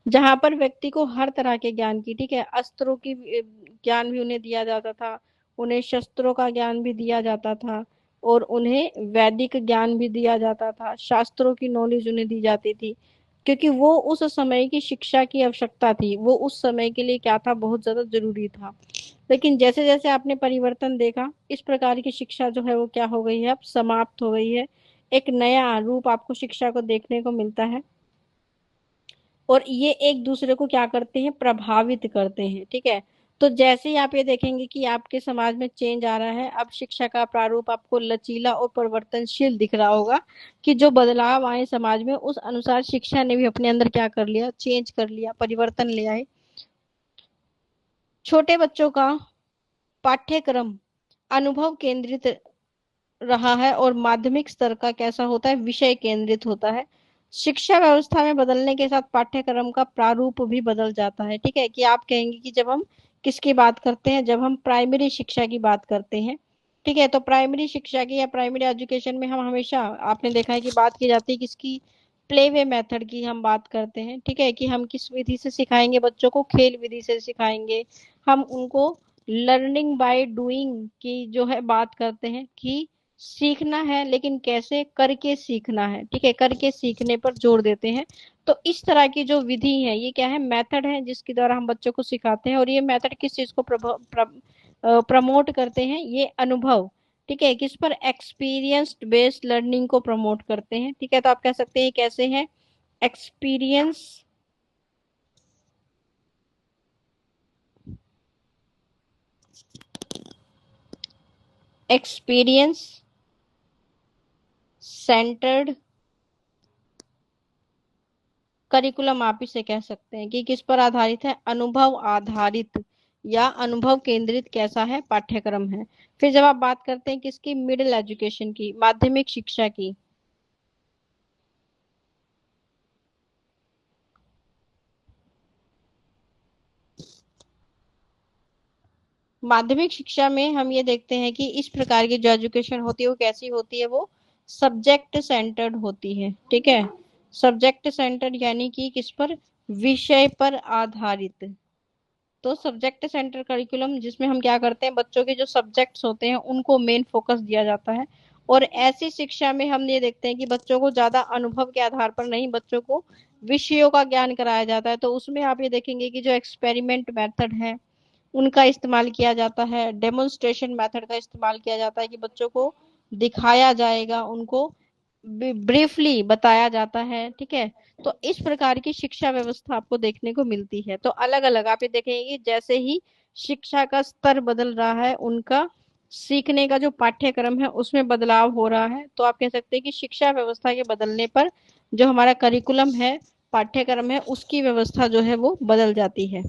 जहां पर व्यक्ति को हर तरह के ज्ञान की, ठीक है, अस्त्रों की ज्ञान भी उन्हें दिया जाता था, उन्हें शस्त्रों का ज्ञान भी दिया जाता था, और उन्हें वैदिक ज्ञान भी दिया जाता था, शास्त्रों की नॉलेज उन्हें दी जाती थी। क्योंकि वो उस समय की शिक्षा की आवश्यकता थी, वो उस समय के लिए क्या था, बहुत ज्यादा जरूरी था। लेकिन जैसे जैसे आपने परिवर्तन देखा, इस प्रकार की शिक्षा जो है वो क्या हो गई है, अब समाप्त हो गई है। एक नया रूप आपको शिक्षा को देखने को मिलता है और ये एक दूसरे को क्या करते हैं, प्रभावित करते हैं, ठीक है। तो जैसे ही आप ये देखेंगे कि आपके समाज में चेंज आ रहा है, अब शिक्षा का प्रारूप आपको लचीला और परिवर्तनशील दिख रहा होगा। कि जो बदलाव आए समाज में, उस अनुसार शिक्षा ने भी अपने अंदर क्या कर लिया, चेंज कर लिया, परिवर्तन ले आए। छोटे बच्चों का पाठ्यक्रम अनुभव केंद्रित रहा है और माध्यमिक स्तर का कैसा होता है, विषय केंद्रित होता है। शिक्षा व्यवस्था में बदलने के साथ पाठ्यक्रम का प्रारूप भी बदल जाता है, ठीक है। कि आप कहेंगे कि जब हम किसकी बात करते हैं, जब हम प्राइमरी शिक्षा की बात करते हैं, ठीक है, तो प्राइमरी शिक्षा की या प्राइमरी एजुकेशन में हम हमेशा, आपने देखा है कि बात की जाती है किसकी, प्ले वे मेथड की हम बात करते हैं, ठीक है। कि हम किस विधि से सिखाएंगे बच्चों को, खेल विधि से सिखाएंगे। हम उनको लर्निंग बाय डूइंग की जो है बात करते हैं कि सीखना है लेकिन कैसे, करके सीखना है, ठीक है, करके सीखने पर जोर देते हैं। तो इस तरह की जो विधि है, ये क्या है, मेथड है जिसके द्वारा हम बच्चों को सिखाते हैं। और ये मेथड किस चीज को प्रमोट करते हैं, ये अनुभव, ठीक है, किस पर, एक्सपीरियंस बेस्ड लर्निंग को प्रमोट करते हैं, ठीक है। तो आप कह सकते हैं कैसे है, एक्सपीरियंस एक्सपीरियंस सेंटर्ड करिकुलम, आप इसे कह सकते हैं कि किस पर आधारित है, अनुभव आधारित या अनुभव केंद्रित कैसा है, पाठ्यक्रम है। फिर जब आप बात करते हैं किसकी, मिडिल एजुकेशन की, माध्यमिक शिक्षा की, माध्यमिक शिक्षा में हम ये देखते हैं कि इस प्रकार की जो एजुकेशन होती है वो कैसी होती है, वो सब्जेक्ट सेंटर्ड होती है, ठीक है। सब्जेक्ट सेंटर्ड यानी कि किस पर, विषय पर आधारित। तो सब्जेक्ट सेंटर करिकुलम जिसमें हम क्या करते हैं, बच्चों के जो सब्जेक्ट्स होते हैं उनको मेन फोकस दिया जाता है। और ऐसी शिक्षा में हम ये देखते हैं कि बच्चों को ज्यादा अनुभव के आधार पर नहीं, बच्चों को विषयों का ज्ञान कराया जाता है। तो उसमें आप ये देखेंगे कि जो एक्सपेरिमेंट मेथड है उनका इस्तेमाल किया जाता है, डेमोन्स्ट्रेशन मेथड का इस्तेमाल किया जाता है, कि बच्चों को दिखाया जाएगा, उनको ब्रीफली बताया जाता है, ठीक है। तो इस प्रकार की शिक्षा व्यवस्था आपको देखने को मिलती है। तो अलग अलग आप ये देखेंगे, जैसे ही शिक्षा का स्तर बदल रहा है, उनका सीखने का जो पाठ्यक्रम है उसमें बदलाव हो रहा है। तो आप कह सकते हैं कि शिक्षा व्यवस्था के बदलने पर जो हमारा करिकुलम है, पाठ्यक्रम है, उसकी व्यवस्था जो है वो बदल जाती है।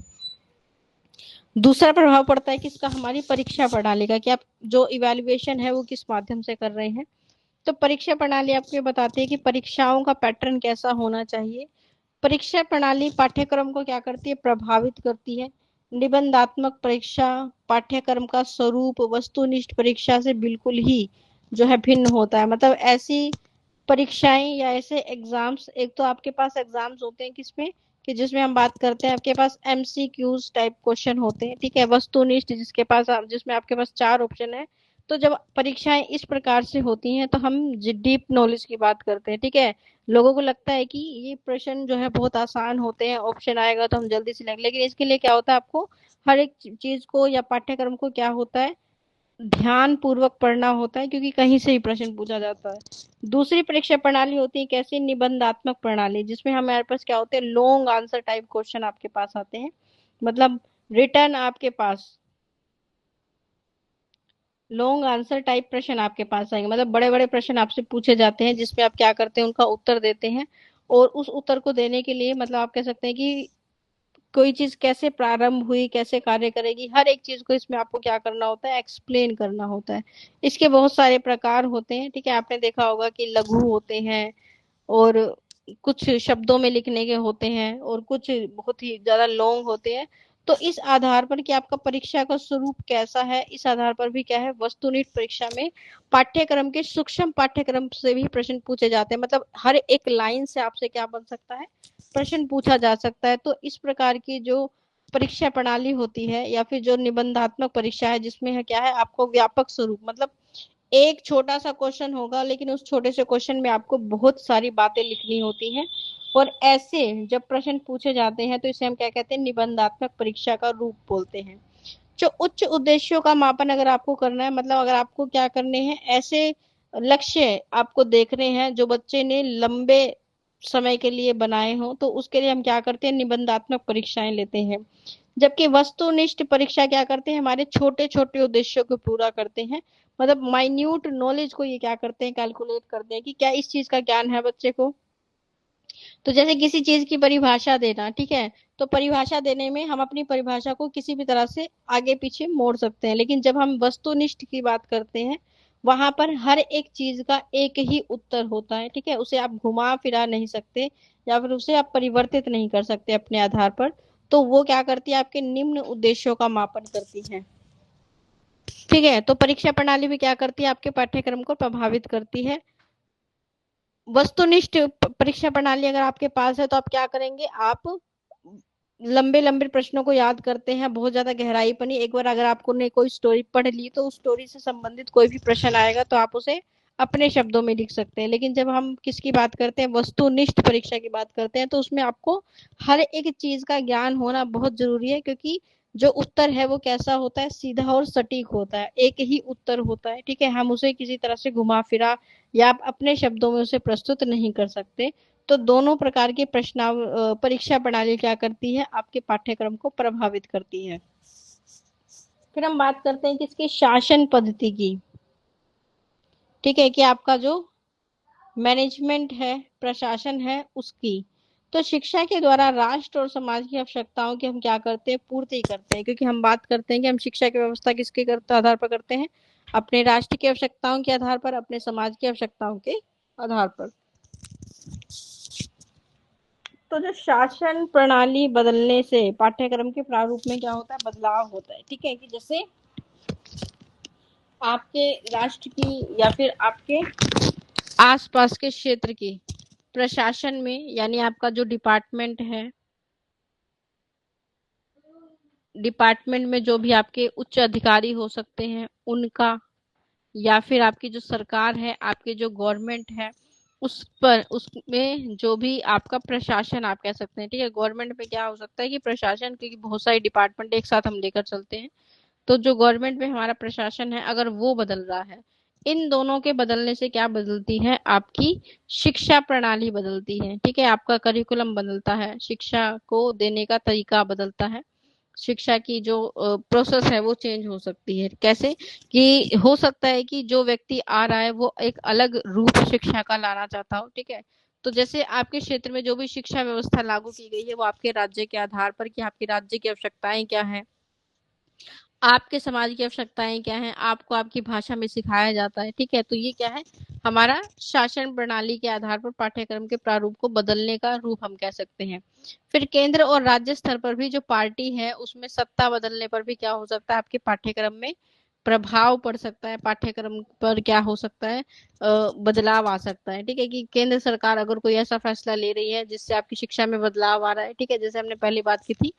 दूसरा प्रभाव पड़ता है किसका, हमारी परीक्षा प्रणाली का, कि आप जो इवैल्यूएशन है वो किस माध्यम से कर रहे हैं। तो परीक्षा प्रणाली आपको ये बताती है कि परीक्षाओं का पैटर्न कैसा होना चाहिए। परीक्षा प्रणाली पाठ्यक्रम को क्या करती है, प्रभावित करती है। निबंधात्मक परीक्षा पाठ्यक्रम का स्वरूप वस्तुनिष्ठ परीक्षा से बिल्कुल ही जो है भिन्न होता है। मतलब ऐसी परीक्षाएं या ऐसे एग्जाम्स, एक तो आपके पास एग्जाम्स होते हैं किसमें, कि जिसमें हम बात करते हैं आपके पास एमसीक्यूज टाइप क्वेश्चन होते हैं, ठीक है, वस्तुनिष्ठ, जिसके पास जिसमें आपके पास 4 ऑप्शन है। तो जब परीक्षाएं इस प्रकार से होती हैं तो हम डीप नॉलेज की बात करते हैं, ठीक है। लोगों को लगता है कि ये प्रश्न जो है बहुत आसान होते हैं, ऑप्शन आएगा तो हम जल्दी से लेंगे, लेकिन इसके लिए क्या होता है, आपको हर एक चीज को या पाठ्यक्रम को क्या होता है, ध्यान पूर्वक पढ़ना होता है, क्योंकि कहीं से ही प्रश्न पूछा जाता है। दूसरी परीक्षा प्रणाली होती है कैसी, निबंधात्मक प्रणाली, जिसमें हमारे पास क्या होते हैं, लॉन्ग आंसर टाइप क्वेश्चन आपके पास आते हैं। मतलब रिटर्न आपके पास लॉन्ग आंसर टाइप प्रश्न आपके पास आएंगे, मतलब बड़े बड़े प्रश्न आपसे पूछे जाते हैं, जिसमें आप क्या करते हैं, उनका उत्तर देते हैं। और उस उत्तर को देने के लिए मतलब आप कह सकते हैं कि कोई चीज कैसे प्रारंभ हुई, कैसे कार्य करेगी, हर एक चीज को इसमें आपको क्या करना होता है, एक्सप्लेन करना होता है। इसके बहुत सारे प्रकार होते हैं, ठीक है। आपने देखा होगा कि लघु होते हैं, और कुछ शब्दों में लिखने के होते हैं, और कुछ बहुत ही ज्यादा लॉन्ग होते हैं। तो इस आधार पर कि आपका परीक्षा का स्वरूप कैसा है, इस आधार पर भी क्या है, वस्तुनिष्ठ परीक्षा में पाठ्यक्रम के सूक्ष्म पाठ्यक्रम से भी प्रश्न पूछे जाते हैं। मतलब हर एक लाइन से आपसे क्या बन सकता है, प्रश्न पूछा जा सकता है। तो इस प्रकार की जो परीक्षा प्रणाली होती है, या फिर जो निबंधात्मक परीक्षा है, जिसमें है क्या है, आपको व्यापक स्वरूप, मतलब एक छोटा सा क्वेश्चन होगा, लेकिन उस छोटे से क्वेश्चन में आपको बहुत सारी बातें लिखनी होती हैं। और ऐसे जब प्रश्न पूछे जाते हैं तो इसे हम क्या कहते हैं, निबंधात्मक परीक्षा का रूप बोलते हैं। जो उच्च उद्देश्यों का मापन अगर आपको करना है, मतलब अगर आपको क्या करने हैं, ऐसे लक्ष्य आपको देखने हैं जो बच्चे ने लंबे समय के लिए बनाए हो, तो उसके लिए हम क्या करते हैं, निबंधात्मक परीक्षाएं लेते हैं। जबकि वस्तुनिष्ठ परीक्षा क्या करते हैं, हमारे छोटे छोटे उद्देश्यों को पूरा करते हैं। मतलब माइन्यूट नॉलेज को ये क्या करते हैं, कैलकुलेट करते हैं कि क्या इस चीज का ज्ञान है बच्चे को। तो जैसे किसी चीज की परिभाषा देना, ठीक है, तो परिभाषा देने में हम अपनी परिभाषा को किसी भी तरह से आगे पीछे मोड़ सकते हैं, लेकिन जब हम वस्तुनिष्ठ की बात करते हैं, वहां पर हर एक चीज का एक ही उत्तर होता है, ठीक है, उसे आप घुमा फिरा नहीं सकते, या फिर उसे आप परिवर्तित नहीं कर सकते अपने आधार पर। तो वो क्या करती है, आपके निम्न उद्देश्यों का मापन करती है, ठीक है। तो परीक्षा प्रणाली भी क्या करती है, आपके पाठ्यक्रम को प्रभावित करती है। वस्तुनिष्ठ परीक्षा प्रणाली अगर आपके पास है तो आप क्या करेंगे, आप लंबे लंबे प्रश्नों को याद करते हैं, बहुत ज्यादा गहराई पर नहीं। एक बार अगर आपको ने कोई स्टोरी पढ़ ली, तो उस स्टोरी से संबंधित कोई भी प्रश्न आएगा तो आप उसे अपने शब्दों में लिख सकते हैं। लेकिन जब हम किसकी बात करते हैं, वस्तुनिष्ठ परीक्षा की बात करते हैं, तो उसमें आपको हर एक चीज का ज्ञान होना बहुत जरूरी है, क्योंकि जो उत्तर है वो कैसा होता है, सीधा और सटीक होता है, एक ही उत्तर होता है, ठीक है। हम उसे किसी तरह से घुमा फिरा या आप अपने शब्दों में उसे प्रस्तुत नहीं कर सकते। तो दोनों प्रकार की परीक्षा प्रणाली क्या करती है, आपके पाठ्यक्रम को प्रभावित करती है। फिर हम बात करते हैं किसकी, शासन पद्धति की, ठीक है, कि आपका जो मैनेजमेंट है, प्रशासन है, उसकी। तो शिक्षा के द्वारा राष्ट्र और समाज की आवश्यकताओं की हम क्या करते हैं, पूर्ति करते हैं। क्योंकि हम बात करते हैं कि हम शिक्षा की व्यवस्था किसके करते आधार पर करते हैं, अपने राष्ट्र की आवश्यकताओं के आधार पर, अपने समाज की आवश्यकताओं के आधार पर। तो जो शासन प्रणाली बदलने से पाठ्यक्रम के प्रारूप में क्या होता है, बदलाव होता है, ठीक है। कि जैसे आपके राष्ट्र की या फिर आपके आसपास के क्षेत्र की प्रशासन में, यानी आपका जो डिपार्टमेंट है, डिपार्टमेंट में जो भी आपके उच्च अधिकारी हो सकते हैं उनका, या फिर आपकी जो सरकार है, आपकी जो गवर्नमेंट है, उस पर, उसमें जो भी आपका प्रशासन आप कह सकते हैं, ठीक है। गवर्नमेंट में क्या हो सकता है कि प्रशासन, क्योंकि बहुत सारे डिपार्टमेंट एक साथ हम लेकर चलते हैं, तो जो गवर्नमेंट में हमारा प्रशासन है अगर वो बदल रहा है, इन दोनों के बदलने से क्या बदलती है, आपकी शिक्षा प्रणाली बदलती है। ठीक है, आपका करिकुलम बदलता है, शिक्षा को देने का तरीका बदलता है, शिक्षा की जो प्रोसेस है वो चेंज हो सकती है। कैसे कि हो सकता है कि जो व्यक्ति आ रहा है वो एक अलग रूप शिक्षा का लाना चाहता हो। ठीक है, तो जैसे आपके क्षेत्र में जो भी शिक्षा व्यवस्था लागू की गई है वो आपके राज्य के आधार पर कि आपके राज्य की आवश्यकताएं क्या हैं, आपके समाज की आवश्यकताएं क्या हैं, आपको आपकी भाषा में सिखाया जाता है। ठीक है, तो ये क्या है, हमारा शासन प्रणाली के आधार पर पाठ्यक्रम के प्रारूप को बदलने का रूप हम कह सकते हैं। फिर केंद्र और राज्य स्तर पर भी जो पार्टी है उसमें सत्ता बदलने पर भी क्या हो सकता है, आपके पाठ्यक्रम में प्रभाव पड़ सकता है, पाठ्यक्रम पर क्या हो सकता है, बदलाव आ सकता है। ठीक है, कि केंद्र सरकार अगर कोई ऐसा फैसला ले रही है जिससे आपकी शिक्षा में बदलाव आ रहा है। ठीक है, जैसे हमने पहली बात की थी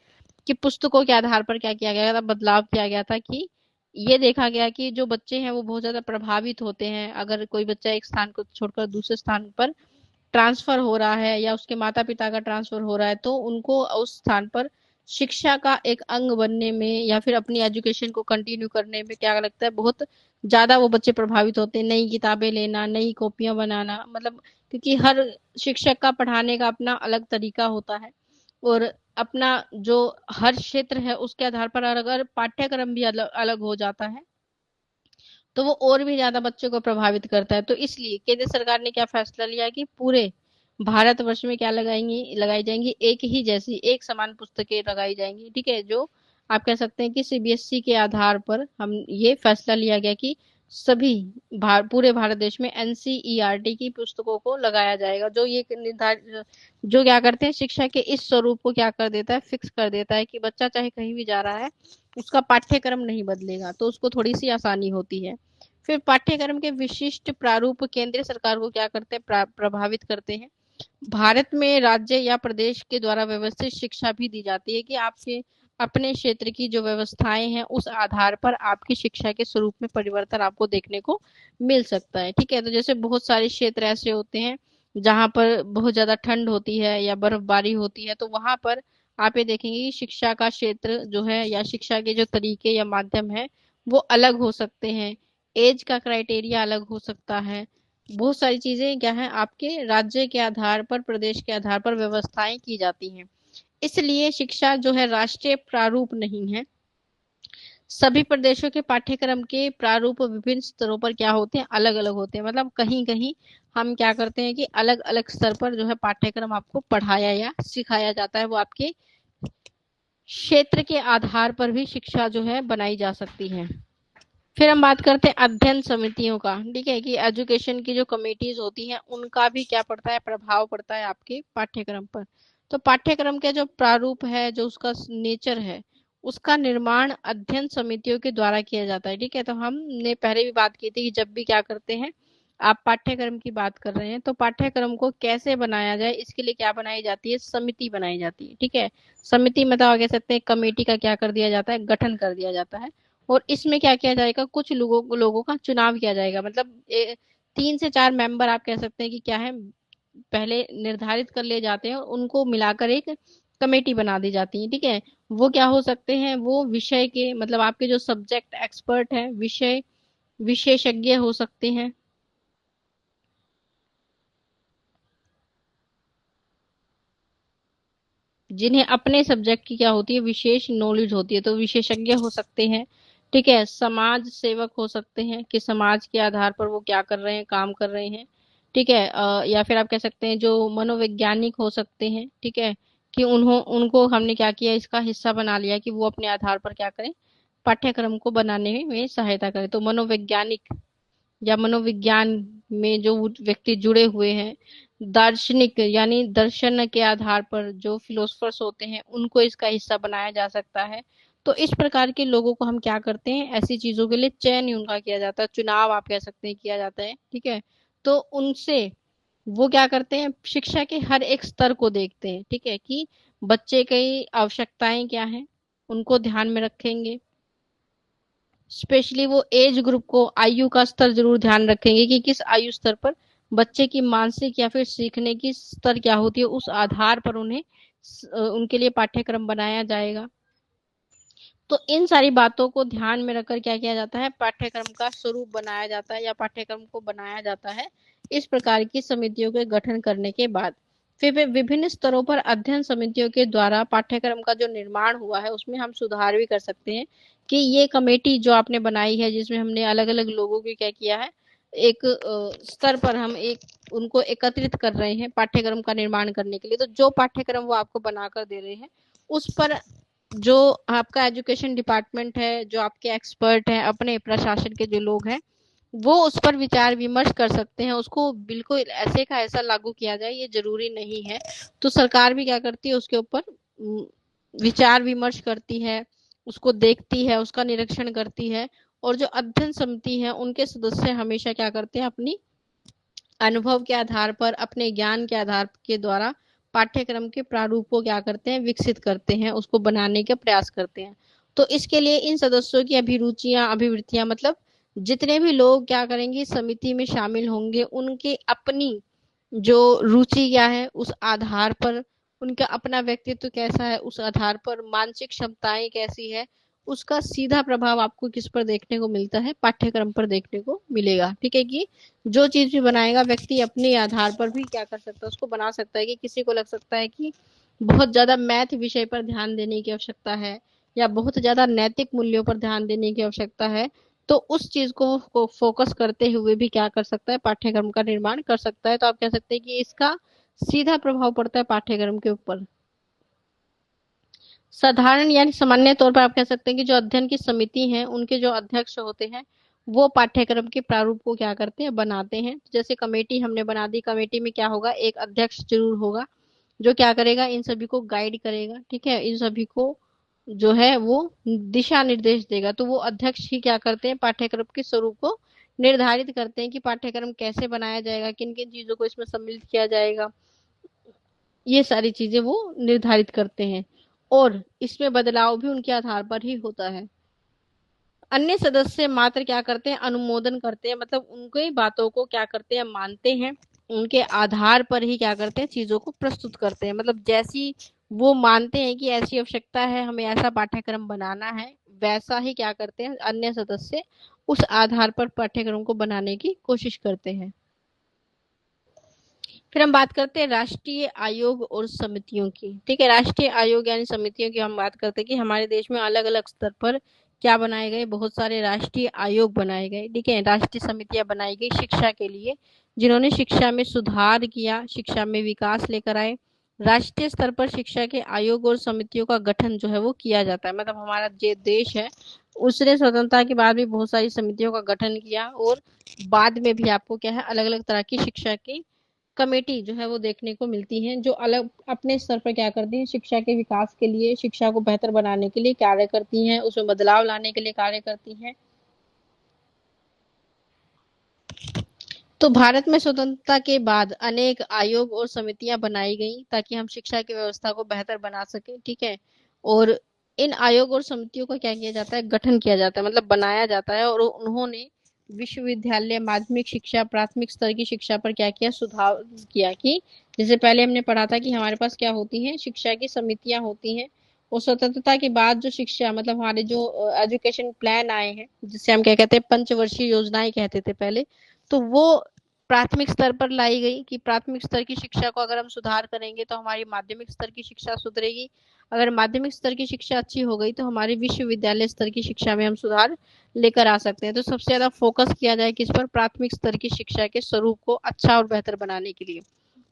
कि पुस्तकों के आधार पर क्या किया गया था, बदलाव किया गया था कि ये देखा गया कि जो बच्चे हैं वो बहुत ज्यादा प्रभावित होते हैं अगर कोई बच्चा एक स्थान को छोड़कर दूसरे स्थान पर ट्रांसफर हो रहा है या उसके माता पिता का ट्रांसफर हो रहा है, तो उनको उस स्थान पर शिक्षा का एक अंग बनने में या फिर अपनी एजुकेशन को कंटिन्यू करने में क्या लगता है, बहुत ज्यादा वो बच्चे प्रभावित होते हैं। नई किताबें लेना, नई कॉपियां बनाना, मतलब क्योंकि हर शिक्षक का पढ़ाने का अपना अलग तरीका होता है और अपना जो हर क्षेत्र है उसके आधार पर अगर पाठ्यक्रम भी अलग अलग हो जाता है तो वो और भी ज्यादा बच्चों को प्रभावित करता है। तो इसलिए केंद्र सरकार ने क्या फैसला लिया कि पूरे भारतवर्ष में क्या लगाई जाएंगी, एक ही जैसी एक समान पुस्तकें लगाई जाएंगी। ठीक है, जो आप कह सकते हैं कि सीबीएसई के आधार पर हम ये फैसला लिया गया कि सभी पूरे भारत देश में एनसीईआरटी की पुस्तकों को लगाया जाएगा, जो ये निर्धारित जो क्या करते हैं शिक्षा के इस स्वरूप को क्या कर देता है, फिक्स कर देता है कि बच्चा चाहे कहीं भी जा रहा है उसका पाठ्यक्रम नहीं बदलेगा, तो उसको थोड़ी सी आसानी होती है। फिर पाठ्यक्रम के विशिष्ट प्रारूप केंद्र सरकार को क्या करते हैं, प्रभावित करते हैं। भारत में राज्य या प्रदेश के द्वारा व्यवस्थित शिक्षा भी दी जाती है कि आपके अपने क्षेत्र की जो व्यवस्थाएं हैं उस आधार पर आपकी शिक्षा के स्वरूप में परिवर्तन आपको देखने को मिल सकता है। ठीक है, तो जैसे बहुत सारे क्षेत्र ऐसे होते हैं जहां पर बहुत ज्यादा ठंड होती है या बर्फबारी होती है, तो वहां पर आप ये देखेंगे कि शिक्षा का क्षेत्र जो है या शिक्षा के जो तरीके या माध्यम है वो अलग हो सकते हैं, एज का क्राइटेरिया अलग हो सकता है। बहुत सारी चीजें क्या है आपके राज्य के आधार पर, प्रदेश के आधार पर व्यवस्थाएं की जाती हैं। इसलिए शिक्षा जो है राष्ट्रीय प्रारूप नहीं है। सभी प्रदेशों के पाठ्यक्रम के प्रारूप विभिन्न स्तरों पर क्या होते हैं, अलग अलग होते हैं। मतलब कहीं कहीं हम क्या करते हैं कि अलग अलग स्तर पर जो है पाठ्यक्रम आपको पढ़ाया या सिखाया जाता है, वो आपके क्षेत्र के आधार पर भी शिक्षा जो है बनाई जा सकती है। फिर हम बात करते हैं अध्ययन समितियों का। ठीक है, कि एजुकेशन की जो कमेटीज होती हैं उनका भी क्या पड़ता है, प्रभाव पड़ता है आपके पाठ्यक्रम पर। तो पाठ्यक्रम का जो प्रारूप है, जो उसका नेचर है, उसका निर्माण अध्ययन समितियों के द्वारा किया जाता है। ठीक है, तो हमने पहले भी बात की थी कि जब भी क्या करते हैं, आप पाठ्यक्रम की बात कर रहे हैं तो पाठ्यक्रम को कैसे बनाया जाए इसके लिए क्या बनाई जाती है, समिति बनाई जाती है। ठीक है, समिति मतलब कह सकते हैं कमेटी का क्या कर दिया जाता है, गठन कर दिया जाता है। और इसमें क्या किया जाएगा, कुछ लोगों का चुनाव किया जाएगा। मतलब 3 से 4 मेंबर आप कह सकते हैं कि क्या है, पहले निर्धारित कर लिए जाते हैं और उनको मिलाकर एक कमेटी बना दी जाती है। ठीक है, वो क्या हो सकते हैं, वो विषय के मतलब आपके जो सब्जेक्ट एक्सपर्ट हैं, विषय विशेषज्ञ हो सकते हैं, जिन्हें अपने सब्जेक्ट की क्या होती है, विशेष नॉलेज होती है, तो विशेषज्ञ हो सकते हैं। ठीक है, समाज सेवक हो सकते हैं कि समाज के आधार पर वो क्या कर रहे हैं, काम कर रहे हैं। ठीक है, या फिर आप कह सकते हैं जो मनोवैज्ञानिक हो सकते हैं। ठीक है, कि उनको हमने क्या किया, इसका हिस्सा बना लिया कि वो अपने आधार पर क्या करें, पाठ्यक्रम को बनाने में सहायता करें। तो मनोवैज्ञानिक या मनोविज्ञान में जो व्यक्ति जुड़े हुए हैं, दार्शनिक यानी दर्शन के आधार पर जो फिलोसफर्स होते हैं उनको इसका हिस्सा बनाया जा सकता है। तो इस प्रकार के लोगों को हम क्या करते हैं, ऐसी चीजों के लिए चयन उनका किया जाता है, चुनाव आप कह सकते हैं किया जाता है। ठीक है, तो उनसे वो क्या करते हैं, शिक्षा के हर एक स्तर को देखते हैं। ठीक है, कि बच्चे की आवश्यकताएं क्या हैं उनको ध्यान में रखेंगे। स्पेशली वो एज ग्रुप को, आयु का स्तर जरूर ध्यान रखेंगे कि किस आयु स्तर पर बच्चे की मानसिक या फिर सीखने की स्तर क्या होती है, उस आधार पर उन्हें उनके लिए पाठ्यक्रम बनाया जाएगा। तो इन सारी बातों को ध्यान में रखकर क्या किया जाता है, पाठ्यक्रम का स्वरूप बनाया जाता है या पाठ्यक्रम को बनाया जाता है इस प्रकार की समितियों के गठन करने के बाद। फिर विभिन्न स्तरों पर अध्ययन समितियों के द्वारा पाठ्यक्रम का जो निर्माण हुआ है उसमें हम सुधार भी कर सकते हैं कि ये कमेटी जो आपने बनाई है जिसमें हमने अलग अलग लोगों को क्या किया है, एक स्तर पर हम एक उनको एकत्रित कर रहे हैं पाठ्यक्रम का निर्माण करने के लिए। तो जो पाठ्यक्रम वो आपको बनाकर दे रहे हैं उस पर जो आपका एजुकेशन डिपार्टमेंट है, जो आपके एक्सपर्ट हैं, अपने प्रशासन के जो लोग हैं, वो उस पर विचार विमर्श कर सकते हैं। उसको बिल्कुल ऐसे का ऐसा लागू किया जाए ये जरूरी नहीं है। तो सरकार भी क्या करती है, उसके ऊपर विचार विमर्श करती है, उसको देखती है, उसका निरीक्षण करती है। और जो अध्ययन समिति है उनके सदस्य हमेशा क्या करते हैं, अपनी अनुभव के आधार पर, अपने ज्ञान के आधार के द्वारा पाठ्यक्रम के प्रारूप को क्या करते हैं, विकसित करते हैं, उसको बनाने का प्रयास करते हैं। तो इसके लिए इन सदस्यों की अभिरुचियां, अभिवृत्तियां, मतलब जितने भी लोग क्या करेंगे समिति में शामिल होंगे उनके अपनी जो रुचि क्या है उस आधार पर, उनका अपना व्यक्तित्व कैसा है उस आधार पर, मानसिक क्षमताएं कैसी है, उसका सीधा प्रभाव आपको किस पर देखने को मिलता है, पाठ्यक्रम पर देखने को मिलेगा। ठीक है कि जो चीज भी बनाएगा व्यक्ति अपने आधार पर भी क्या कर सकता है, उसको बना सकता है। कि किसी को लग सकता है कि बहुत ज्यादा मैथ विषय पर ध्यान देने की आवश्यकता है या बहुत ज्यादा नैतिक मूल्यों पर ध्यान देने की आवश्यकता है, तो उस चीज को फोकस करते हुए भी क्या कर सकता है, पाठ्यक्रम का निर्माण कर सकता है। तो आप कह सकते हैं कि इसका सीधा प्रभाव पड़ता है पाठ्यक्रम के ऊपर। साधारण यानी सामान्य तौर पर आप कह सकते हैं कि जो अध्ययन की समिति है उनके जो अध्यक्ष होते हैं वो पाठ्यक्रम के प्रारूप को क्या करते हैं, बनाते हैं। जैसे कमेटी हमने बना दी, कमेटी में क्या होगा, एक अध्यक्ष जरूर होगा जो क्या करेगा, इन सभी को गाइड करेगा। ठीक है, इन सभी को जो है वो दिशा निर्देश देगा। तो वो अध्यक्ष ही क्या करते हैं, पाठ्यक्रम के स्वरूप को निर्धारित करते हैं कि पाठ्यक्रम कैसे बनाया जाएगा, किन किन चीजों को इसमें सम्मिलित किया जाएगा, ये सारी चीजें वो निर्धारित करते हैं। और इसमें बदलाव भी उनके आधार पर ही होता है। अन्य सदस्य मात्र क्या करते हैं, अनुमोदन करते हैं, मतलब उनकी बातों को क्या करते हैं, मानते हैं, उनके आधार पर ही क्या करते हैं, चीजों को प्रस्तुत करते हैं। मतलब जैसी वो मानते हैं कि ऐसी आवश्यकता है, हमें ऐसा पाठ्यक्रम बनाना है, वैसा ही क्या करते हैं अन्य सदस्य उस आधार पर पाठ्यक्रम को बनाने की कोशिश करते हैं। फिर हम बात करते हैं राष्ट्रीय आयोग और समितियों की। ठीक है, राष्ट्रीय आयोग यानी समितियों की हम बात करते हैं कि हमारे देश में अलग अलग स्तर पर क्या बनाए गए, बहुत सारे राष्ट्रीय आयोग बनाए गए। ठीक है, राष्ट्रीय समितियां बनाई गई शिक्षा के लिए, जिन्होंने शिक्षा में सुधार किया, शिक्षा में विकास लेकर आए। राष्ट्रीय स्तर पर शिक्षा के आयोग और समितियों का गठन जो है वो किया जाता है। मतलब हमारा जो देश है उसने स्वतंत्रता के बाद भी बहुत सारी समितियों का गठन किया और बाद में भी आपको क्या है, अलग अलग तरह की शिक्षा की कमेटी जो है वो देखने को मिलती हैं, जो अलग अपने स्तर पर क्या करती हैं, शिक्षा के विकास के लिए, शिक्षा को बेहतर बनाने के लिए कार्य करती हैं, उसमें बदलाव लाने के लिए कार्य करती हैं। तो भारत में स्वतंत्रता के बाद अनेक आयोग और समितियां बनाई गई ताकि हम शिक्षा की व्यवस्था को बेहतर बना सके। ठीक है, और इन आयोग और समितियों का क्या किया जाता है, गठन किया जाता है, मतलब बनाया जाता है। और उन्होंने विश्वविद्यालय, माध्यमिक शिक्षा, प्राथमिक स्तर की शिक्षा पर क्या किया, सुधार किया। कि जैसे पहले हमने पढ़ा था कि हमारे पास क्या होती है, शिक्षा की समितियां होती हैं। और स्वतंत्रता के बाद जो शिक्षा, मतलब हमारे जो एजुकेशन प्लान आए हैं जिसे हम क्या कहते हैं, पंचवर्षीय योजनाएं कहते थे पहले, तो वो प्राथमिक स्तर पर लाई गई कि प्राथमिक स्तर की शिक्षा को अगर हम सुधार करेंगे तो हमारी माध्यमिक स्तर की शिक्षा सुधरेगी। अगर माध्यमिक स्तर की शिक्षा अच्छी हो गई तो हमारी विश्वविद्यालय स्तर की शिक्षा में हम सुधार लेकर आ सकते हैं। तो सबसे ज्यादा फोकस किया जाए किस पर, प्राथमिक स्तर की शिक्षा के स्वरूप को अच्छा और बेहतर बनाने के लिए।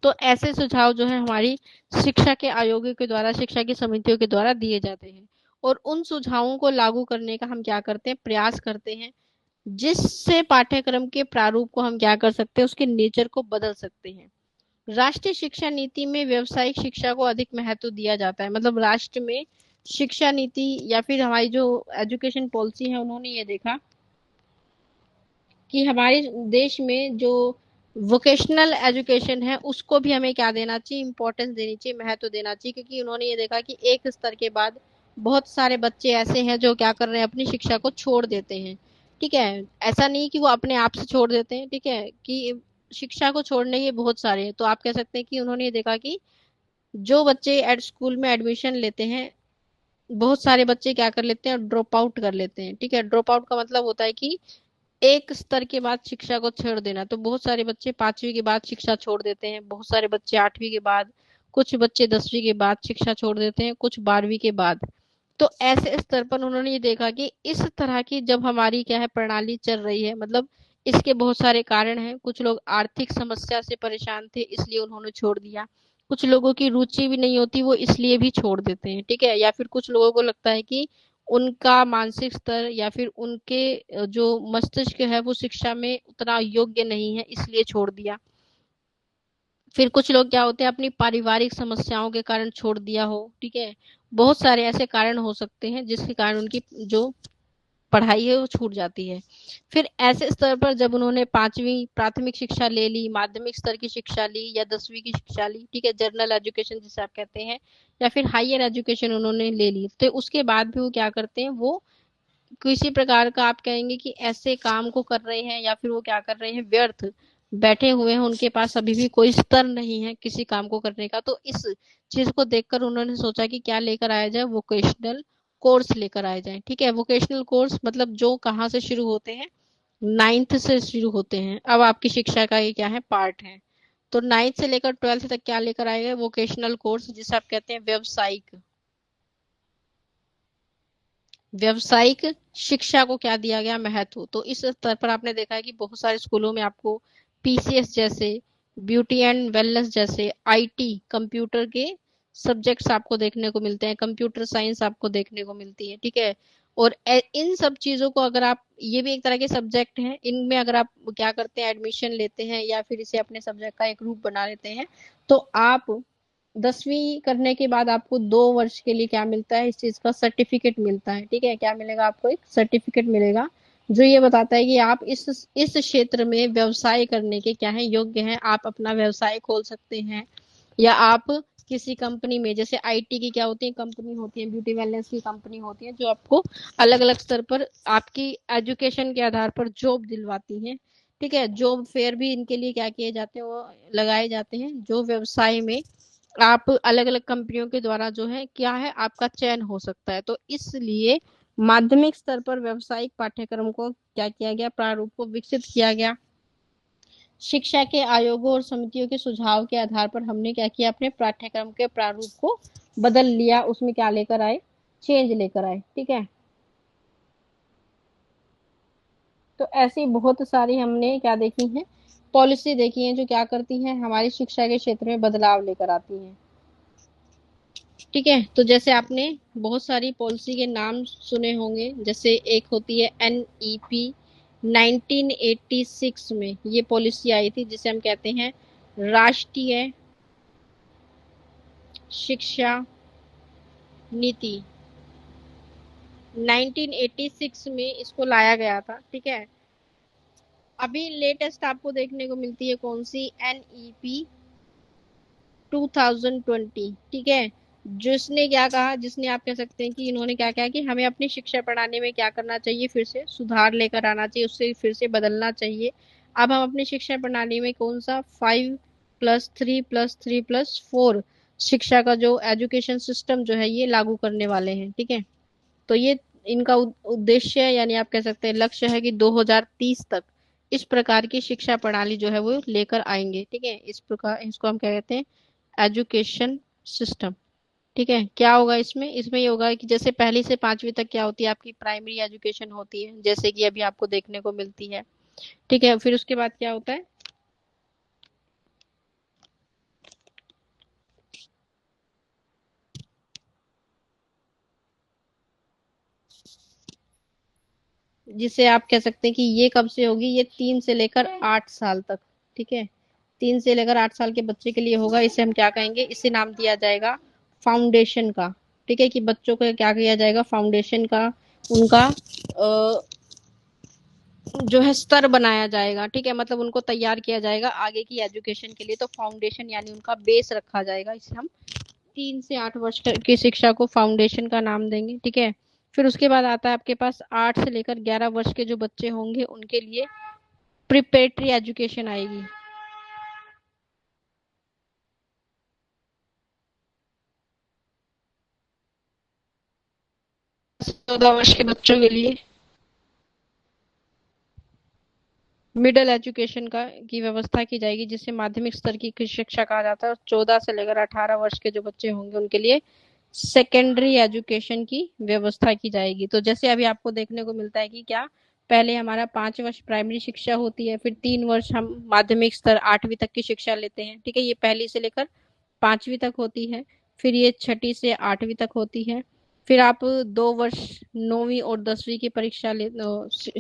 तो ऐसे सुझाव जो है हमारी शिक्षा के आयोगों के द्वारा, शिक्षा की समितियों के द्वारा दिए जाते हैं। और उन सुझावों को लागू करने का हम क्या करते हैं, प्रयास करते हैं, जिससे पाठ्यक्रम के प्रारूप को हम क्या कर सकते हैं, उसके नेचर को बदल सकते हैं। राष्ट्रीय शिक्षा नीति में व्यावसायिक शिक्षा को अधिक महत्व दिया जाता है। मतलब राष्ट्र में शिक्षा नीति या फिर हमारी जो एजुकेशन पॉलिसी है, उन्होंने ये देखा कि हमारे देश में जो वोकेशनल एजुकेशन है उसको भी हमें क्या देना चाहिए, इंपॉर्टेंस देनी चाहिए, महत्व देना चाहिए। क्योंकि उन्होंने ये देखा कि एक स्तर के बाद बहुत सारे बच्चे ऐसे हैं जो क्या कर रहे हैं, अपनी शिक्षा को छोड़ देते हैं। ठीक है, ऐसा नहीं कि वो अपने आप से छोड़ देते हैं, ठीक है, कि शिक्षा को छोड़ने के बहुत सारे हैं। तो आप कह सकते हैं कि उन्होंने ये देखा कि जो बच्चे एड स्कूल में एडमिशन लेते हैं बहुत सारे बच्चे क्या कर लेते हैं, ड्रॉप आउट कर लेते हैं। ठीक है, ड्रॉप आउट का मतलब होता है कि एक स्तर के बाद शिक्षा को छोड़ देना। तो बहुत सारे बच्चे 5वीं के बाद शिक्षा छोड़ देते हैं, बहुत सारे बच्चे 8वीं के बाद, कुछ बच्चे 10वीं के बाद शिक्षा छोड़ देते हैं, कुछ 12वीं के बाद। तो ऐसे स्तर पर उन्होंने ये देखा कि इस तरह की जब हमारी क्या है प्रणाली चल रही है, मतलब इसके बहुत सारे कारण हैं। कुछ लोग आर्थिक समस्या से परेशान थे इसलिए उन्होंने छोड़ दिया, कुछ लोगों की रुचि भी नहीं होती वो इसलिए भी छोड़ देते हैं। ठीक है, या फिर कुछ लोगों को लगता है कि उनका मानसिक स्तर या फिर उनके जो मस्तिष्क है वो शिक्षा में उतना योग्य नहीं है इसलिए छोड़ दिया। फिर कुछ लोग क्या होते हैं, अपनी पारिवारिक समस्याओं के कारण छोड़ दिया हो। ठीक है, बहुत सारे ऐसे कारण हो सकते हैं जिसके कारण उनकी जो पढ़ाई है वो छूट जाती है। फिर ऐसे स्तर पर जब उन्होंने 5वीं प्राथमिक शिक्षा ले ली, माध्यमिक स्तर की शिक्षा ली या 10वीं की शिक्षा ली, ठीक है, जनरल एजुकेशन जिसे आप कहते हैं, या फिर हायर एजुकेशन उन्होंने ले ली, तो उसके बाद भी वो क्या करते हैं, वो किसी प्रकार का आप कहेंगे कि ऐसे काम को कर रहे हैं या फिर वो क्या कर रहे हैं, व्यर्थ बैठे हुए हैं, उनके पास अभी भी कोई स्तर नहीं है किसी काम को करने का। तो इस चीज को देखकर उन्होंने सोचा कि क्या लेकर आया जाए, वोकेशनल कोर्स लेकर आए जाए। ठीक है, वोकेशनल कोर्स मतलब जो कहाँ से शुरू होते हैं, 9th से शुरू होते हैं। अब आपकी शिक्षा का ये क्या है, पार्ट है। तो 9th से लेकर 12th तक क्या लेकर आए गए, वोकेशनल कोर्स जिसे आप कहते हैं व्यवसायिक। व्यवसायिक शिक्षा को क्या दिया गया, महत्व। तो इस स्तर पर आपने देखा है कि बहुत सारे स्कूलों में आपको पीसीएस जैसे, ब्यूटी एंड वेलनेस जैसे, आईटी कंप्यूटर के सब्जेक्ट्स आपको देखने को मिलते हैं, कंप्यूटर साइंस आपको देखने को मिलती है। ठीक है, और इन सब चीजों को अगर आप, ये भी एक तरह के सब्जेक्ट हैं, इनमें अगर आप क्या करते हैं, एडमिशन लेते हैं या फिर इसे अपने सब्जेक्ट का एक रूप बना लेते हैं, तो आप 10वीं करने के बाद आपको 2 वर्ष के लिए क्या मिलता है, इस चीज का सर्टिफिकेट मिलता है। ठीक है, क्या मिलेगा आपको, एक सर्टिफिकेट मिलेगा जो ये बताता है कि आप इस क्षेत्र में व्यवसाय करने के क्या है, योग्य हैं, आप अपना व्यवसाय खोल सकते हैं। या आप किसी कंपनी में, जैसे आईटी की क्या होती है, कंपनी होती है, ब्यूटी वेलनेस की कंपनी होती है, जो आपको अलग अलग स्तर पर आपकी एजुकेशन के आधार पर जॉब दिलवाती है। ठीक है, जॉब फेयर भी इनके लिए क्या किए जाते हैं, वो लगाए जाते हैं, जो व्यवसाय में आप अलग अलग कंपनियों के द्वारा जो है क्या है, आपका चयन हो सकता है। तो इसलिए माध्यमिक स्तर पर व्यवसायिक पाठ्यक्रम को क्या किया गया, प्रारूप को विकसित किया गया। शिक्षा के आयोगों और समितियों के सुझाव के आधार पर हमने क्या किया, अपने पाठ्यक्रम के प्रारूप को बदल लिया, उसमें क्या लेकर आए, चेंज लेकर आए। ठीक है, तो ऐसी बहुत सारी हमने क्या देखी है, पॉलिसी देखी है जो क्या करती है, हमारी शिक्षा के क्षेत्र में बदलाव लेकर आती है। ठीक है, तो जैसे आपने बहुत सारी पॉलिसी के नाम सुने होंगे, जैसे एक होती है एनईपी, 1986 में ये पॉलिसी आई थी जिसे हम कहते हैं राष्ट्रीय शिक्षा नीति। 1986 में इसको लाया गया था। ठीक है, अभी लेटेस्ट आपको देखने को मिलती है कौन सी, एनईपी 2020। ठीक है, जिसने क्या कहा, जिसने आप कह सकते हैं कि इन्होंने क्या कहा कि हमें अपनी शिक्षा प्रणाली में क्या करना चाहिए, फिर से सुधार लेकर आना चाहिए, उससे फिर से बदलना चाहिए। अब हम अपनी शिक्षा प्रणाली में कौन सा 5+3+3+4 शिक्षा का जो एजुकेशन सिस्टम जो है ये लागू करने वाले हैं। ठीक है, तो ये इनका उद्देश्य है, यानी आप कह सकते हैं लक्ष्य है कि 2030 तक इस प्रकार की शिक्षा प्रणाली जो है वो लेकर आएंगे। ठीक है, इस प्रकार इसको हम क्या कहते हैं, एजुकेशन सिस्टम। ठीक है, क्या होगा इसमें, इसमें ये होगा कि जैसे पहली से 5वीं तक क्या होती है, आपकी प्राइमरी एजुकेशन होती है, जैसे कि अभी आपको देखने को मिलती है। ठीक है, फिर उसके बाद क्या होता है, जिसे आप कह सकते हैं कि ये कब से होगी, ये 3 से लेकर 8 साल तक। ठीक है, 3 से लेकर 8 साल के बच्चे के लिए होगा, इसे हम क्या कहेंगे, इसे नाम दिया जाएगा फाउंडेशन का। ठीक है, कि बच्चों को क्या किया जाएगा, फाउंडेशन का उनका जो है स्तर बनाया जाएगा। ठीक है, मतलब उनको तैयार किया जाएगा आगे की एजुकेशन के लिए। तो फाउंडेशन यानी उनका बेस रखा जाएगा, इसे हम 3 से 8 वर्ष की शिक्षा को फाउंडेशन का नाम देंगे। ठीक है, फिर उसके बाद आता है आपके पास 8 से लेकर 11 वर्ष के जो बच्चे होंगे उनके लिए प्रिपरेटरी एजुकेशन आएगी। से 14 वर्ष के बच्चों के लिए मिडिल एजुकेशन का की व्यवस्था की जाएगी, जिसे माध्यमिक स्तर की शिक्षा कहा जाता है। और 14 से लेकर 18 वर्ष के जो बच्चे होंगे उनके लिए सेकेंडरी एजुकेशन की व्यवस्था की जाएगी। तो जैसे अभी आपको देखने को मिलता है कि क्या पहले हमारा 5 वर्ष प्राइमरी शिक्षा होती है, फिर 3 वर्ष हम माध्यमिक स्तर 8वीं तक की शिक्षा लेते हैं, ठीक है, ये पहली से लेकर 5वीं तक होती है। फिर ये 6ठी से 8वीं तक होती है। फिर आप 2 वर्ष 9वीं और 10वीं की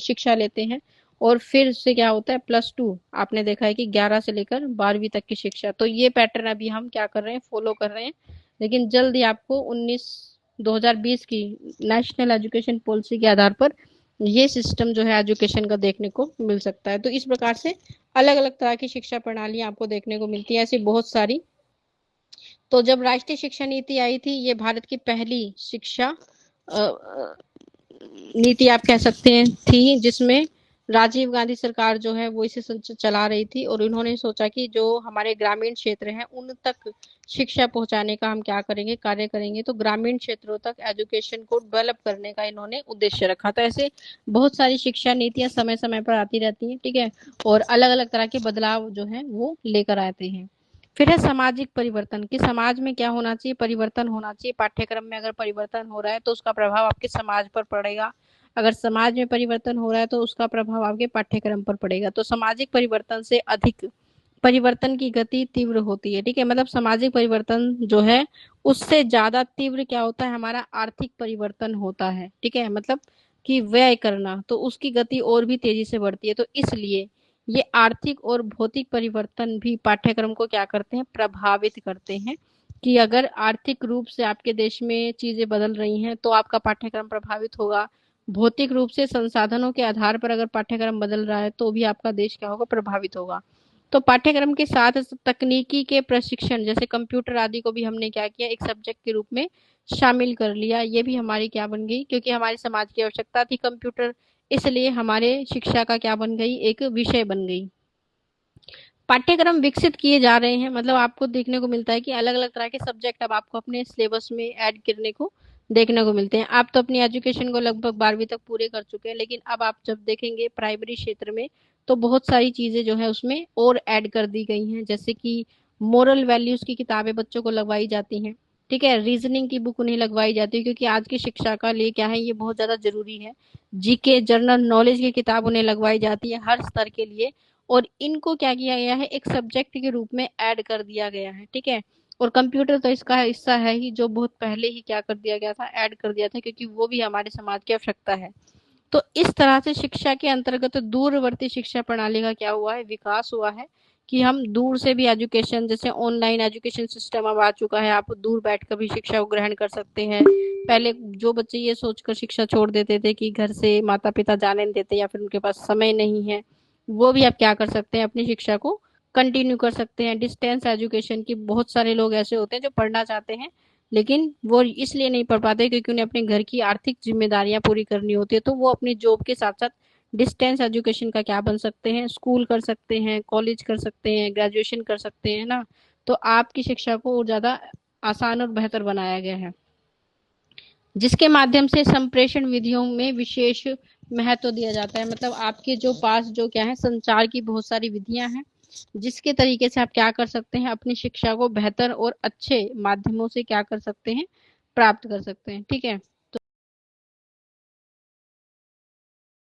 शिक्षा लेते हैं। और फिर से क्या होता है, +2 आपने देखा है कि 11 से लेकर 12वीं तक की शिक्षा। तो ये पैटर्न अभी हम क्या कर रहे हैं, फॉलो कर रहे हैं। लेकिन जल्द ही आपको 2020 की नेशनल एजुकेशन पॉलिसी के आधार पर ये सिस्टम जो है एजुकेशन का देखने को मिल सकता है। तो इस प्रकार से अलग अलग तरह की शिक्षा प्रणाली आपको देखने को मिलती है, ऐसी बहुत सारी। तो जब राष्ट्रीय शिक्षा नीति आई थी, ये भारत की पहली शिक्षा नीति आप कह सकते हैं थी, जिसमें राजीव गांधी सरकार जो है वो इसे चला रही थी। और उन्होंने सोचा कि जो हमारे ग्रामीण क्षेत्र हैं उन तक शिक्षा पहुंचाने का हम क्या करेंगे, कार्य करेंगे। तो ग्रामीण क्षेत्रों तक एजुकेशन को डेवलप करने का इन्होंने उद्देश्य रखा था। ऐसे बहुत सारी शिक्षा नीतियां समय समय पर आती रहती हैं, ठीक है, और अलग अलग तरह के बदलाव जो है वो लेकर आते हैं। फिर है सामाजिक परिवर्तन, कि समाज में क्या होना चाहिए, परिवर्तन होना चाहिए। पाठ्यक्रम में अगर परिवर्तन हो रहा है तो उसका प्रभाव आपके समाज पर पड़ेगा। अगर समाज में परिवर्तन हो रहा है तो उसका प्रभाव आपके पाठ्यक्रम पर पड़ेगा। तो सामाजिक परिवर्तन से अधिक परिवर्तन की गति तीव्र होती है, ठीक है, मतलब सामाजिक परिवर्तन जो है उससे ज्यादा तीव्र क्या होता है, हमारा आर्थिक परिवर्तन होता है, ठीक है, मतलब कि व्यय करना, तो उसकी गति और भी तेजी से बढ़ती है। तो इसलिए ये आर्थिक और भौतिक परिवर्तन भी पाठ्यक्रम को क्या करते हैं, प्रभावित करते हैं। कि अगर आर्थिक रूप से आपके देश में चीजें बदल रही हैं तो आपका पाठ्यक्रम प्रभावित होगा। भौतिक रूप से संसाधनों के आधार पर अगर पाठ्यक्रम बदल रहा है तो भी आपका देश क्या होगा, प्रभावित होगा। तो पाठ्यक्रम के साथ तकनीकी के प्रशिक्षण जैसे कंप्यूटर आदि को भी हमने क्या किया, एक सब्जेक्ट के रूप में शामिल कर लिया। ये भी हमारी क्या बन गई, क्योंकि हमारे समाज की आवश्यकता थी कंप्यूटर, इसलिए हमारे शिक्षा का क्या बन गई, एक विषय बन गई। पाठ्यक्रम विकसित किए जा रहे हैं, मतलब आपको देखने को मिलता है कि अलग अलग तरह के सब्जेक्ट अब आपको अपने सिलेबस में ऐड करने को देखने को मिलते हैं। आप तो अपनी एजुकेशन को लगभग 12वीं तक पूरे कर चुके हैं, लेकिन अब आप जब देखेंगे प्राइमरी क्षेत्र में तो बहुत सारी चीजें जो है उसमें और ऐड कर दी गई हैं। जैसे कि मोरल वैल्यूज की किताबें बच्चों को लगवाई जाती हैं, ठीक है, रीजनिंग की बुक उन्हें लगवाई जाती है, क्योंकि आज की शिक्षा का लिए क्या है, ये बहुत ज्यादा जरूरी है। जीके जनरल नॉलेज की किताब उन्हें लगवाई जाती है हर स्तर के लिए। और इनको क्या किया गया है, एक सब्जेक्ट के रूप में ऐड कर दिया गया है, ठीक है। और कंप्यूटर तो इसका हिस्सा है ही, जो बहुत पहले ही क्या कर दिया गया था, ऐड कर दिया था, क्योंकि वो भी हमारे समाज की आवश्यकता है। तो इस तरह से शिक्षा के अंतर्गत दूरवर्ती शिक्षा प्रणाली का क्या हुआ है, विकास हुआ है। कि हम दूर से भी एजुकेशन, जैसे ऑनलाइन एजुकेशन सिस्टम अब आ चुका है, आप दूर बैठकर भी शिक्षा को ग्रहण कर सकते हैं। पहले जो बच्चे ये सोचकर शिक्षा छोड़ देते थे कि घर से माता पिता जाने नहीं देते या फिर उनके पास समय नहीं है, वो भी अब क्या कर सकते हैं, अपनी शिक्षा को कंटिन्यू कर सकते हैं। डिस्टेंस एजुकेशन की बहुत सारे लोग ऐसे होते हैं जो पढ़ना चाहते हैं, लेकिन वो इसलिए नहीं पढ़ पाते क्योंकि उन्हें अपने घर की आर्थिक जिम्मेदारियां पूरी करनी होती है। तो वो अपनी जॉब के साथ साथ डिस्टेंस एजुकेशन का क्या बन सकते हैं, स्कूल कर सकते हैं, कॉलेज कर सकते हैं, ग्रेजुएशन कर सकते हैं ना। तो आपकी शिक्षा को और ज्यादा आसान और बेहतर बनाया गया है, जिसके माध्यम से संप्रेषण विधियों में विशेष महत्व दिया जाता है। मतलब आपके जो पास जो क्या है, संचार की बहुत सारी विधियां हैं, जिसके तरीके से आप क्या कर सकते हैं, अपनी शिक्षा को बेहतर और अच्छे माध्यमों से क्या कर सकते हैं, प्राप्त कर सकते हैं, ठीक है।